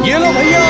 ये लो भैया।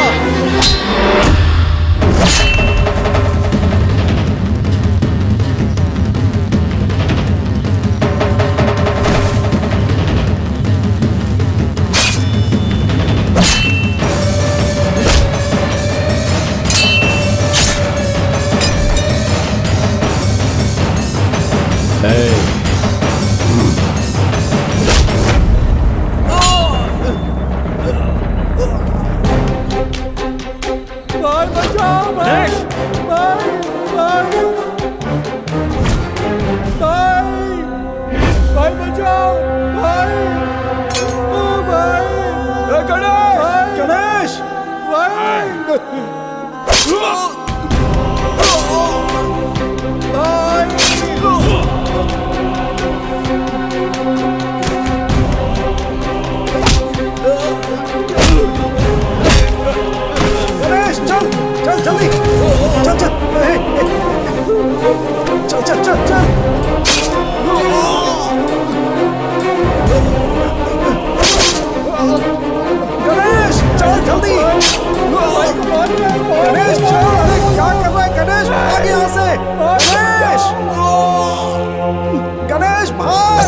गणेश भाग।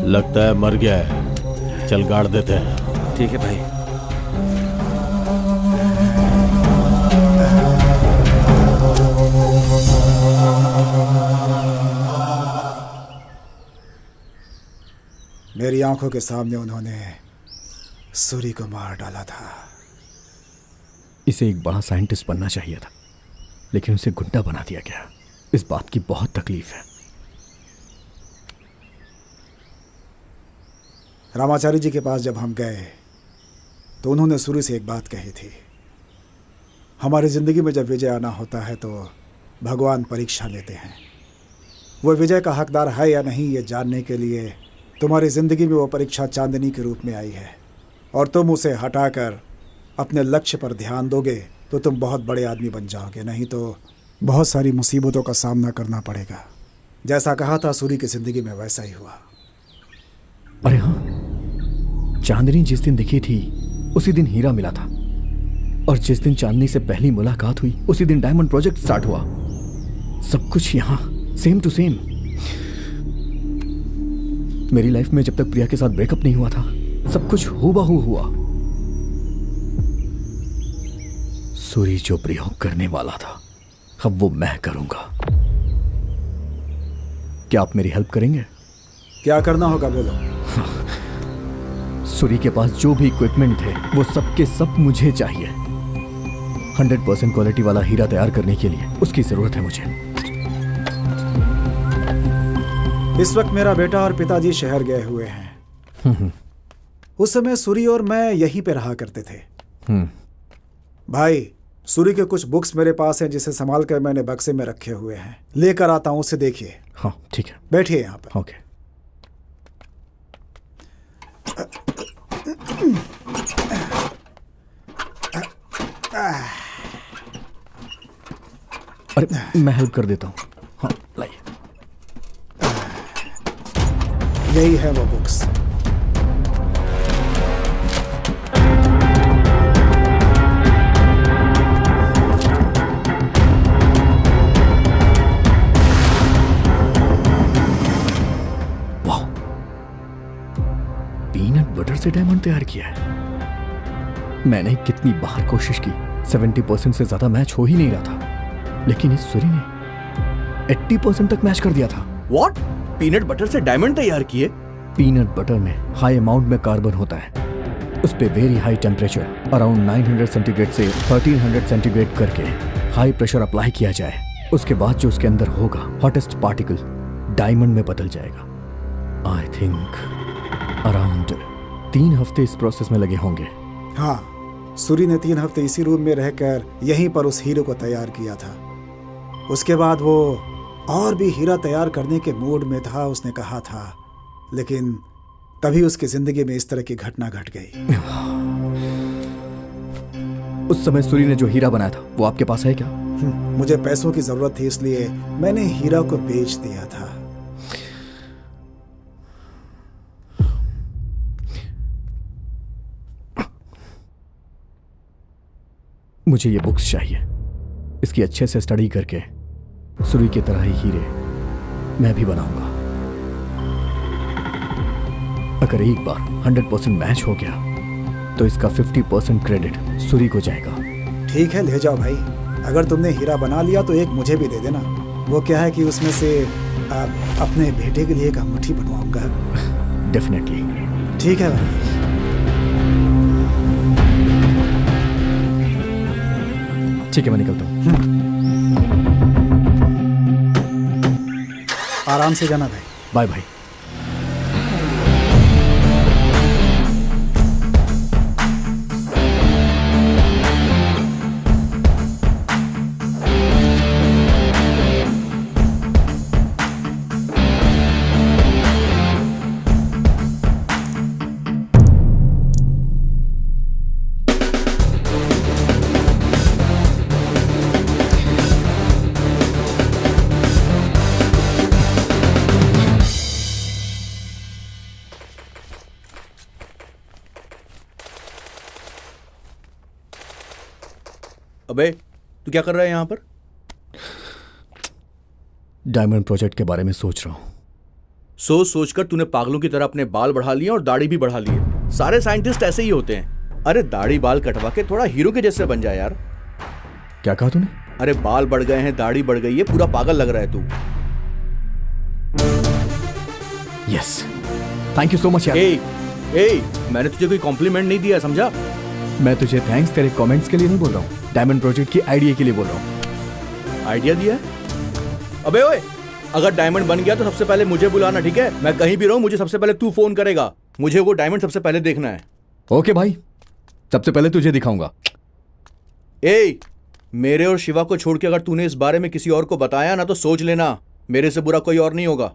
लगता है मर गया है, चल गाड़ देते हैं। ठीक है भाई। मेरी आंखों के सामने उन्होंने सूरी को मार डाला था। इसे एक बड़ा साइंटिस्ट बनना चाहिए था, लेकिन उसे गुंडा बना दिया गया। इस बात की बहुत तकलीफ है। रामाचारी जी के पास जब हम गए तो उन्होंने सूरी से एक बात कही थी, हमारी ज़िंदगी में जब विजय आना होता है तो भगवान परीक्षा लेते हैं। वो विजय का हकदार है या नहीं ये जानने के लिए तुम्हारी ज़िंदगी में वो परीक्षा चांदनी के रूप में आई है, और तुम उसे हटाकर अपने लक्ष्य पर ध्यान दोगे तो तुम बहुत बड़े आदमी बन जाओगे, नहीं तो बहुत सारी मुसीबतों का सामना करना पड़ेगा। जैसा कहा था सूरी की ज़िंदगी में वैसा ही हुआ। अरे हाँ, चांदनी जिस दिन दिखी थी उसी दिन हीरा मिला था, और जिस दिन चांदनी से पहली मुलाकात हुई उसी दिन डायमंड प्रोजेक्ट स्टार्ट हुआ। सब कुछ यहाँ सेम टू सेम। मेरी लाइफ में जब तक प्रिया के साथ ब्रेकअप नहीं हुआ था सब कुछ हूबहू हुआ। सूरी जो प्रयोग करने वाला था अब वो मैं करूंगा। क्या आप मेरी हेल्प करेंगे? क्या करना होगा बोलो। सूरी के पास जो भी इक्विपमेंट थे वो सब के सब मुझे चाहिए। 100% क्वालिटी वाला हीरा तैयार करने के लिए उसकी जरूरत है मुझे। इस वक्त मेरा बेटा और पिताजी शहर गए हुए हैं। उस समय सूरी और मैं यहीं पे रहा करते थे। भाई, सूरी के कुछ बुक्स मेरे पास हैं जिसे संभाल कर मैंने बक्से में रखे हुए हैं, लेकर आता हूं, उसे देखिए। हाँ ठीक है, बैठिए यहाँ पर। ओके। अरे मैं हेल्प कर देता हूँ। हाँ लाइए। यही है वो बुक्स। पीनट बटर से डायमंड तैयार किया है। मैंने कितनी बार कोशिश की, 70% से ज्यादा मैच हो ही नहीं रहा था, लेकिन इस सूरी ने 80% तक मैच कर दिया था। व्हाट? पीनट बटर से डायमंड तैयार किए? पीनट बटर में हाई अमाउंट में कार्बन होता है, उस पे very high temperature around 900 centigrade से 1300 सेंटीग्रेड करके हाई प्रेशर अप्लाई किया जाए। उसके बाद जो उसके अंदर होगा हॉटेस्ट पार्टिकल डायमंड में बदल जाएगा। आई थिंक अराउंड 3 हफ्ते इस प्रोसेस में लगे होंगे। हाँ, सूरी ने 3 हफ्ते इसी रूम में रहकर यहीं पर उस हीरो को तैयार किया था। उसके बाद वो और भी हीरा तैयार करने के मूड में था, उसने कहा था, लेकिन तभी उसकी जिंदगी में इस तरह की घटना घट गई। उस समय सूरी ने जो हीरा बनाया था वो आपके पास है क्या? मुझे पैसों की जरूरत थी, इसलिए मैंने हीरा को बेच दिया था। मुझे ये बुक्स चाहिए। इसकी अच्छे से स्टडी करके सूरी की तरह ही हीरे मैं भी बनाऊंगा। अगर एक बार 100% मैच हो गया तो इसका 50% क्रेडिट सूरी को जाएगा। ठीक है, ले जाओ भाई। अगर तुमने हीरा बना लिया तो एक मुझे भी दे देना। वो क्या है कि उसमें से अपने बेटे के लिए एक अंगूठी बनवाऊंगा। डेफिनेटली। ठीक है भाई। ठीक है, मैं निकलता हूँ। आराम से जाना भाई। Bye bye. अबे तू क्या कर रहा है यहाँ पर? डायमंड प्रोजेक्ट के बारे में सोच रहा हूँ। सोच सोचकर तूने पागलों की तरह अपने बाल बढ़ा लिए और दाढ़ी भी बढ़ा ली है। सारे साइंटिस्ट ऐसे ही होते हैं। अरे दाढ़ी बाल कटवा के थोड़ा हीरो के जैसे बन जाए यार। क्या कहा तूने? अरे बाल बढ़ गए हैं, दाढ़ी बढ़ गई है, पूरा पागल लग रहा है तू। Yes, thank you so much यार। मैंने तुझे कोई कॉम्प्लीमेंट नहीं दिया, समझा? मैं तुझे थैंक्स तेरे कमेंट्स के लिए नहीं बोल रहा हूँ, डायमंड प्रोजेक्ट की आइडिया के लिए बोल रहा हूँ। आइडिया दिया है? अबे ओए, अगर डायमंड बन गया तो सबसे पहले मुझे बुलाना, ठीक है? मैं कहीं भी रहूं, मुझे सबसे पहले तू फोन करेगा। मुझे वो डायमंड सबसे पहले देखना है। ओके भाई, सबसे पहले तुझे दिखाऊंगा। मेरे और शिवा को छोड़ के अगर तूने इस बारे में किसी और को बताया ना तो सोच लेना, मेरे से बुरा कोई और नहीं होगा।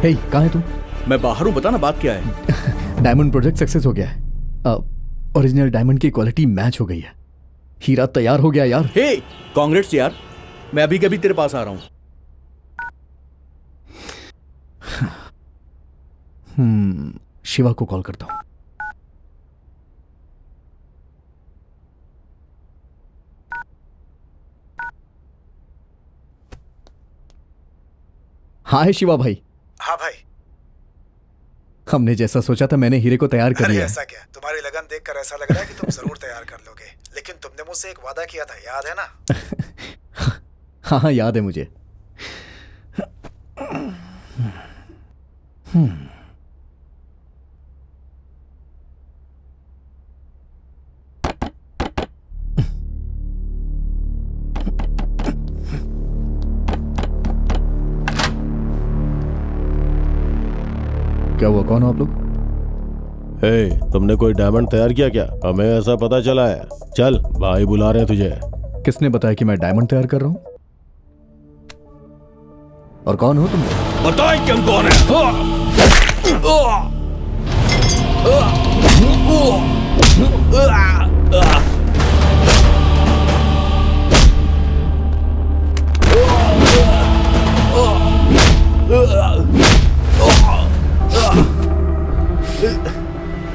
हे, कहाँ है तू? मैं बाहर हूँ, बता ना बात क्या है। डायमंड प्रोजेक्ट सक्सेस हो गया है। ओरिजिनल डायमंड की क्वालिटी मैच हो गई है। हीरा तैयार हो गया यार। हे, कांग्रेट्स यार। मैं अभी कभी तेरे पास आ रहा हूँ। शिवा को कॉल करता हूँ। हाय शिवा भाई। हाँ भाई। हमने जैसा सोचा था मैंने हीरे को तैयार कर लिया। ऐसा क्या? तुम्हारी लगन देखकर ऐसा लग रहा है कि तुम जरूर तैयार कर लोगे। लेकिन तुमने मुझसे एक वादा किया था, याद है ना? हाँ याद है मुझे। क्या हुआ, कौन हो आप लोग? तुमने कोई डायमंड तैयार किया क्या? हमें ऐसा पता चला है। चल, भाई बुला रहे हैं तुझे। किसने बताया कि मैं डायमंड तैयार कर रहा हूं? और कौन हो तुम? बताएं कि हम कौन हैं।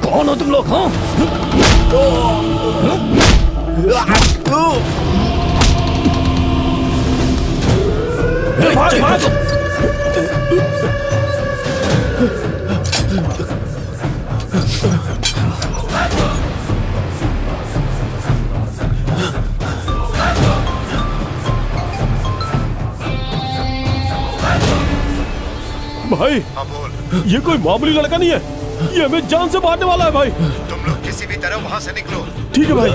कौन हो तुम लोग? हाँ, भाई हाँ बोल। ये कोई मामूली लड़का नहीं है, ये हमें जान से मारने वाला है भाई। तुम लोग किसी भी तरह वहां से निकलो। ठीक है भाई।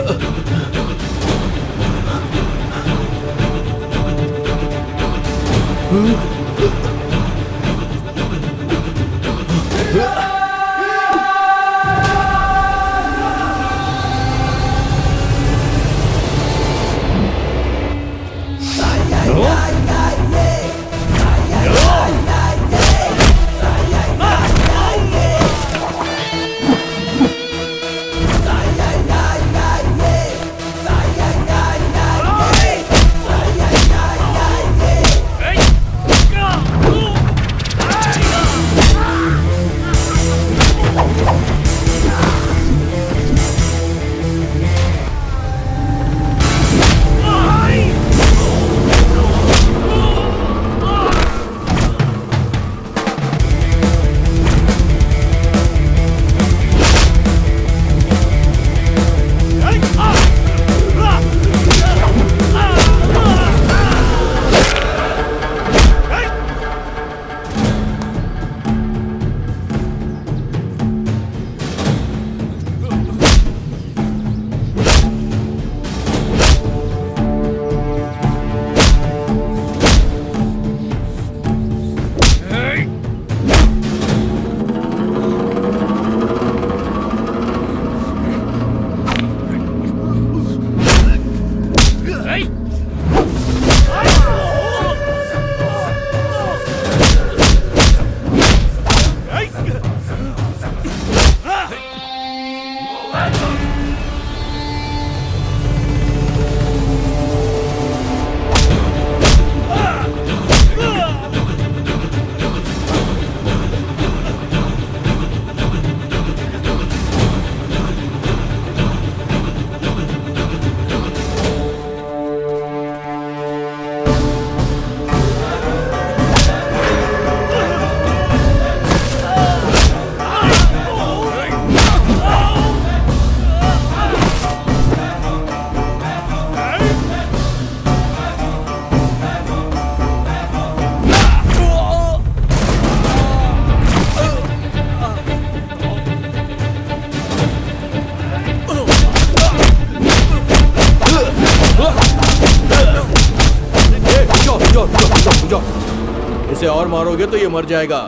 इसे और मारोगे तो ये मर जाएगा।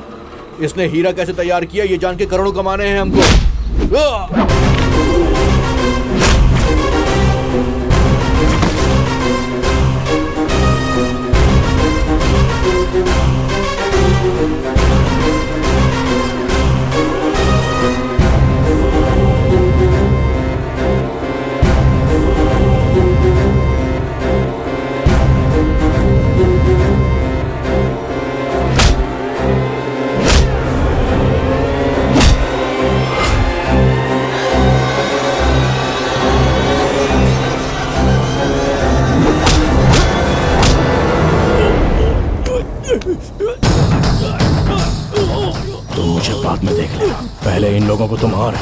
इसने हीरा कैसे तैयार किया ये जान के करोड़ों कमाने हैं हमको। तुम मुझे बाद में देख लेना, पहले इन लोगों को तुम मार।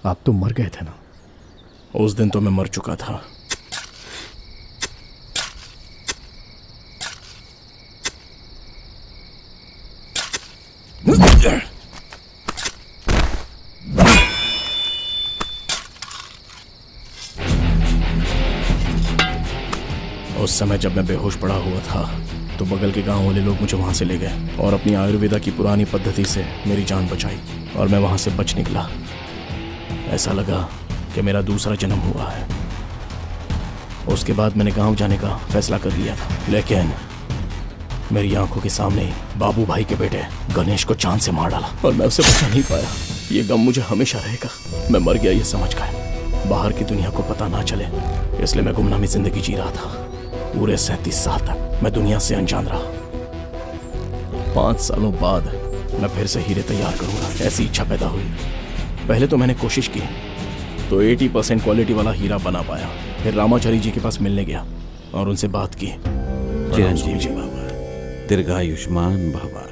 आप तो मर गए थे ना? उस दिन तो मैं मर चुका था। उस समय जब मैं बेहोश पड़ा हुआ था तो बगल के गांव वाले लोग मुझे वहां से ले गए और अपनी आयुर्वेदा की पुरानी पद्धति से मेरी जान बचाई और मैं वहां से बच निकला। ऐसा लगा कि मेरा दूसरा जन्म हुआ है। उसके बाद मैंने गांव जाने का फैसला कर लिया था, लेकिन मेरी आंखों के सामने ही बाबू भाई के बेटे गणेश को चांद से मार डाला और मैं उसे बचा नहीं पाया। ये गम मुझे हमेशा रहेगा। मैं मर गया ये समझ कर बाहर की दुनिया को पता ना चले, इसलिए मैं गुमनामी जिंदगी जी रहा था। पूरे 37 साल तक मैं दुनिया से अनजान रहा। 5 सालों बाद मैं फिर से हीरे तैयार करूंगा, ऐसी इच्छा पैदा हुई। पहले तो मैंने कोशिश की तो 80% क्वालिटी वाला हीरा बना पाया। फिर रामाचारी जी के पास मिलने गया और उनसे बात की। चिरंजीवी बाबा, दीर्घायुष्मान भवा।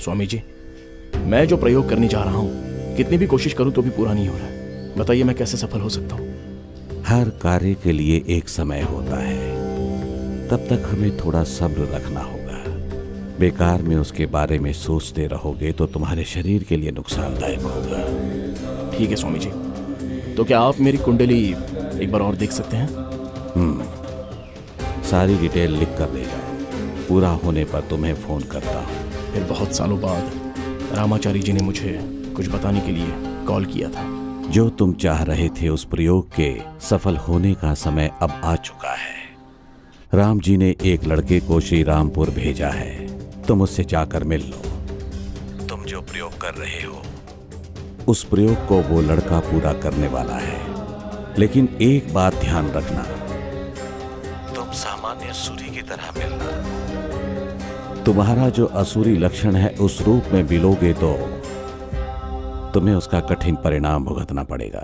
स्वामी जी, मैं जो प्रयोग करने जा रहा हूँ कितनी भी कोशिश करूं तो भी पूरा नहीं हो रहा है। बताइए मैं कैसे सफल हो सकता हूँ? हर कार्य के लिए एक समय होता है, तब तक हमें थोड़ा सब्र रखना होगा। बेकार में उसके बारे में सोचते रहोगे तो तुम्हारे शरीर के लिए नुकसानदायक होगा। ठीक है स्वामी जी, तो क्या आप मेरी कुंडली एक बार और देख सकते हैं? सारी डिटेल लिख कर ले जाओ। पूरा होने पर तुम्हें फोन करता हूँ। फिर बहुत सालों बाद रामाचारी जी ने मुझे कुछ बताने के लिए कॉल किया था। जो तुम चाह रहे थे उस प्रयोग के सफल होने का समय अब आ चुका है। राम जी ने एक लड़के को श्री रामपुर भेजा है, तुम उससे जाकर मिल लो। तुम जो प्रयोग कर रहे हो उस प्रयोग को वो लड़का पूरा करने वाला है, लेकिन एक बात ध्यान रखना, तुम सामान्य सूरी की तरह मिलना। तुम्हारा जो असुरी लक्षण है उस रूप में मिलोगे तो तुम्हें उसका कठिन परिणाम भुगतना पड़ेगा।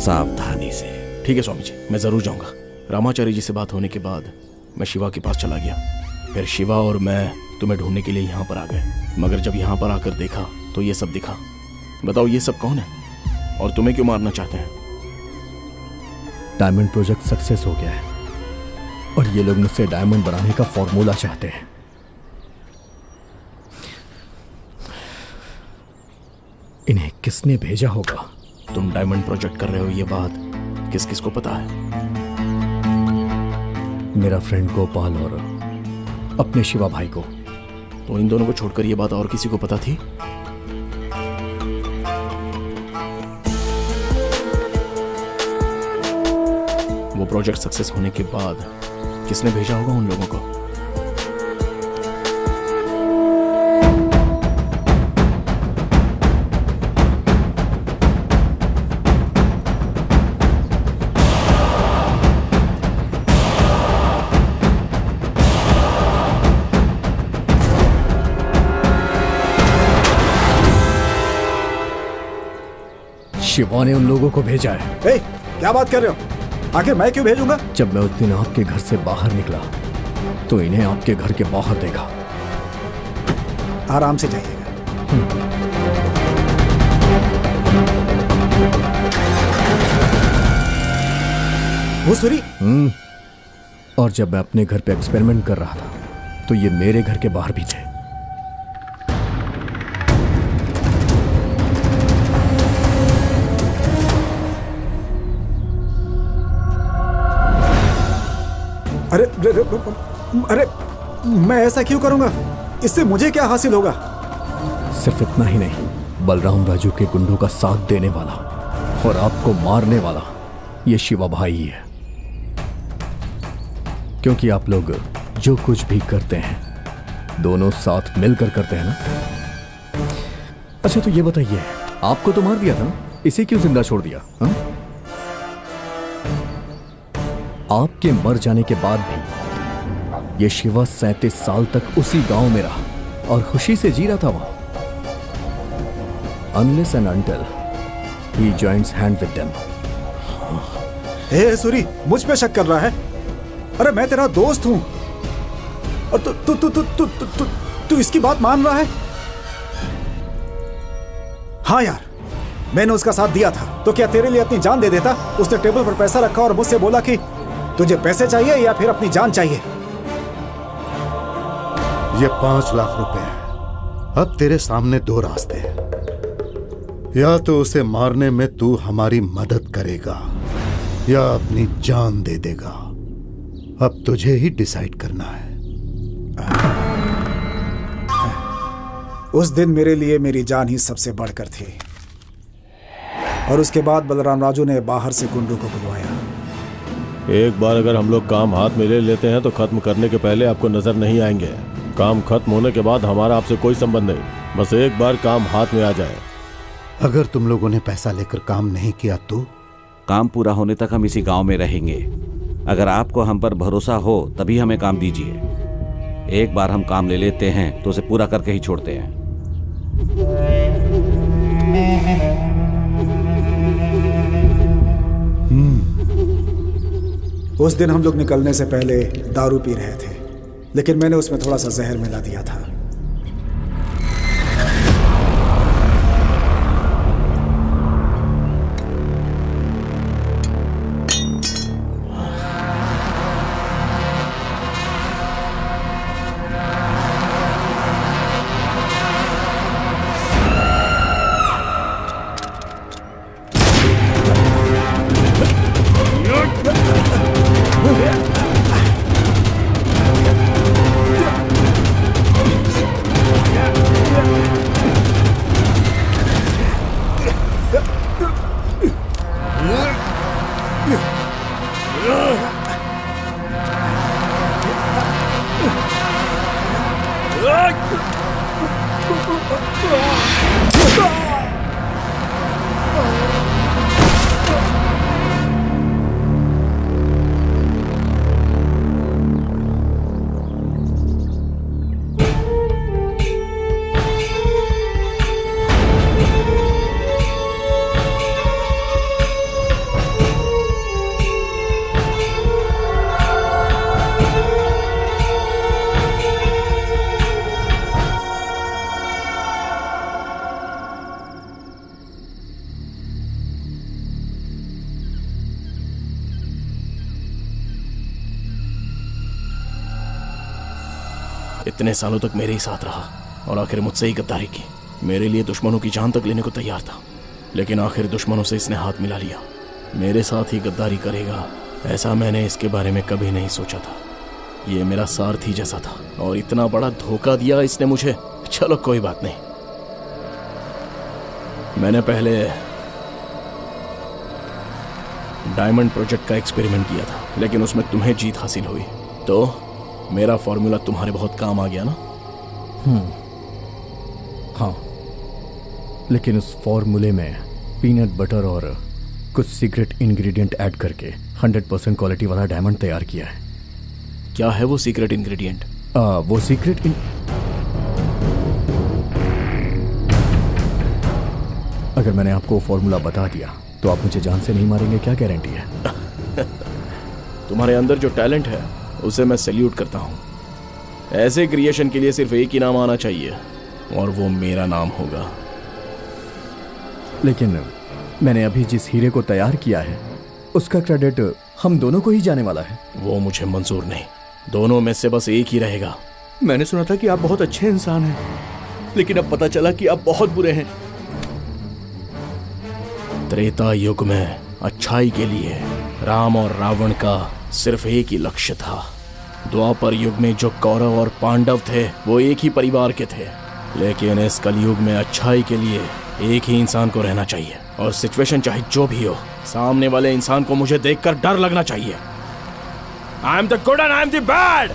सावधानी से। ठीक है स्वामी जी, मैं जरूर जाऊंगा। रामाचारी जी से बात होने के बाद मैं शिवा के पास चला गया। फिर शिवा और मैं तुम्हें ढूंढने के लिए यहाँ पर आ गए, मगर जब यहाँ पर आकर देखा तो ये सब दिखा। बताओ ये सब कौन है और तुम्हें क्यों मारना चाहते हैं? डायमंड प्रोजेक्ट सक्सेस हो गया है और ये लोग मुझसे डायमंड बनाने का फॉर्मूला चाहते हैं। इन्हें किसने भेजा होगा? तुम डायमंड प्रोजेक्ट कर रहे हो ये बात किस किस को पता है? मेरा फ्रेंड गोपाल और अपने शिवा भाई को। तो इन दोनों को छोड़कर ये बात और किसी को पता थी? वो प्रोजेक्ट सक्सेस होने के बाद किसने भेजा होगा उन लोगों को? शिवा ने उन लोगों को भेजा है। ए, क्या बात कर रहे हो? आखिर मैं क्यों भेजूंगा? जब मैं उस दिन आपके घर से बाहर निकला तो इन्हें आपके घर के बाहर देखा। आराम से जाइएगा। वो सूरी। और जब मैं अपने घर पे एक्सपेरिमेंट कर रहा था तो ये मेरे घर के बाहर भी थे। अरे अरे मैं ऐसा क्यों करूंगा? इससे मुझे क्या हासिल होगा? सिर्फ इतना ही नहीं, बलराम राजू के गुंडों का साथ देने वाला और आपको मारने वाला ये शिवा भाई ही है। क्योंकि आप लोग जो कुछ भी करते हैं दोनों साथ मिलकर करते हैं ना। अच्छा तो ये बताइए, आपको तो मार दिया था ना, इसे क्यों जिंदा छोड़ दिया? हा? आपके मर जाने के बाद भी ये शिवा 37 साल तक उसी गांव में रहा और खुशी से जी रहा था वहां। Unless and until he joins hand with them. हे सूरी, मुझ पे शक कर रहा है? अरे मैं तेरा दोस्त हूं और तू इसकी बात मान रहा है? हाँ यार, मैंने उसका साथ दिया था, तो क्या तेरे लिए अपनी जान दे देता? उसने टेबल पर पैसा रखा और मुझसे बोला कि तुझे पैसे चाहिए या फिर अपनी जान चाहिए। ये 5 लाख रुपए है। अब तेरे सामने 2 रास्ते हैं। या तो उसे मारने में तू हमारी मदद करेगा या अपनी जान दे देगा। अब तुझे ही डिसाइड करना है। उस दिन मेरे लिए मेरी जान ही सबसे बढ़कर थी। और उसके बाद बलराम राजू ने बाहर से गुंडू को बुलवाया। एक बार अगर हम लोग काम हाथ में ले लेते हैं तो खत्म करने के पहले आपको नजर नहीं आएंगे। काम खत्म होने के बाद हमारा आपसे कोई संबंध नहीं। बस एक बार काम हाथ में आ जाए। अगर तुम लोगों ने पैसा लेकर काम नहीं किया तो? काम पूरा होने तक हम इसी गांव में रहेंगे। अगर आपको हम पर भरोसा हो तभी हमें काम दीजिए। एक बार हम काम ले लेते हैं तो उसे पूरा करके ही छोड़ते हैं। उस दिन हम लोग निकलने से पहले दारू पी रहे थे, लेकिन मैंने उसमें थोड़ा सा जहर मिला दिया था। इतने सालों तक मेरे ही साथ रहा और आखिर मुझसे ही गद्दारी की। मेरे लिए दुश्मनों की जान तक लेने को तैयार था, लेकिन आखिर दुश्मनों से इसने हाथ मिला लिया। मेरे साथ ही गद्दारी करेगा ऐसा मैंने इसके बारे में कभी नहीं सोचा था। ये मेरा सारथी जैसा था और इतना बड़ा धोखा दिया इसने मुझे। चलो कोई बात नहीं। मैंने पहले डायमंड प्रोजेक्ट का एक्सपेरिमेंट किया था, लेकिन उसमें तुम्हें जीत हासिल हुई, तो मेरा फॉर्मूला तुम्हारे बहुत काम आ गया ना? हाँ, लेकिन उस फॉर्मूले में पीनट बटर और कुछ सीक्रेट इंग्रेडिएंट ऐड करके 100% क्वालिटी वाला डायमंड तैयार किया है। क्या है वो सीक्रेट इंग्रेडिएंट? वो सीक्रेट अगर मैंने आपको फॉर्मूला बता दिया तो आप मुझे जान से नहीं मारेंगे, क्या गारंटी है? तुम्हारे अंदर जो टैलेंट है उसे मैं सैल्यूट करता हूं। ऐसे क्रिएशन के लिए सिर्फ एक ही नाम आना चाहिए और वो मेरा नाम होगा। लेकिन मैंने अभी जिस हीरे को तैयार किया है उसका क्रेडिट हम दोनों को ही जाने वाला है। वो मुझे मंजूर नहीं, दोनों में से बस एक ही रहेगा। मैंने सुना था कि आप बहुत अच्छे इंसान हैं, लेकिन अब पता चला कि आप बहुत बुरे हैं। त्रेता युग में अच्छाई के लिए राम और रावण का सिर्फ एक ही लक्ष्य था। द्वापर युग में जो कौरव और पांडव थे वो एक ही परिवार के थे, लेकिन इस कलयुग में अच्छाई के लिए एक ही इंसान को रहना चाहिए। और सिचुएशन चाहे जो भी हो, सामने वाले इंसान को मुझे देखकर डर लगना चाहिए। I am the good and I am the bad.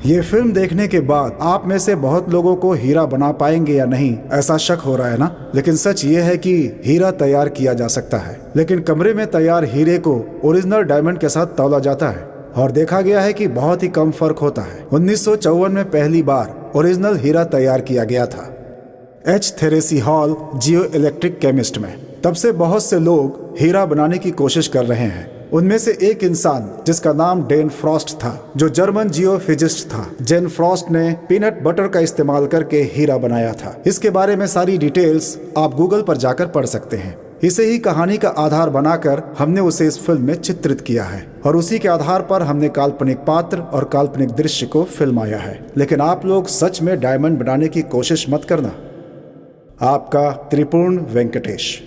ये फिल्म देखने के बाद आप में से बहुत लोगों को हीरा बना पाएंगे या नहीं ऐसा शक हो रहा है ना। लेकिन सच ये है कि हीरा तैयार किया जा सकता है, लेकिन कमरे में तैयार हीरे को ओरिजिनल डायमंड के साथ तौला जाता है और देखा गया है कि बहुत ही कम फर्क होता है। 1954 में पहली बार ओरिजिनल हीरा तैयार किया गया था एच थेरेसी हॉल जियो इलेक्ट्रिक केमिस्ट में। तब से बहुत से लोग हीरा बनाने की कोशिश कर रहे हैं। उनमें से एक इंसान जिसका नाम डेन फ्रॉस्ट था, जो जर्मन जियोफिजिस्ट था। जेन फ्रॉस्ट ने पीनट बटर का इस्तेमाल करके हीरा बनाया था। इसके बारे में सारी डिटेल्स आप गूगल पर जाकर पढ़ सकते हैं। इसे ही कहानी का आधार बनाकर हमने उसे इस फिल्म में चित्रित किया है और उसी के आधार पर हमने काल्पनिक पात्र और काल्पनिक दृश्य को फिल्माया है। लेकिन आप लोग सच में डायमंड बनाने की कोशिश मत करना। आपका त्रिपुर्ण वेंकटेश।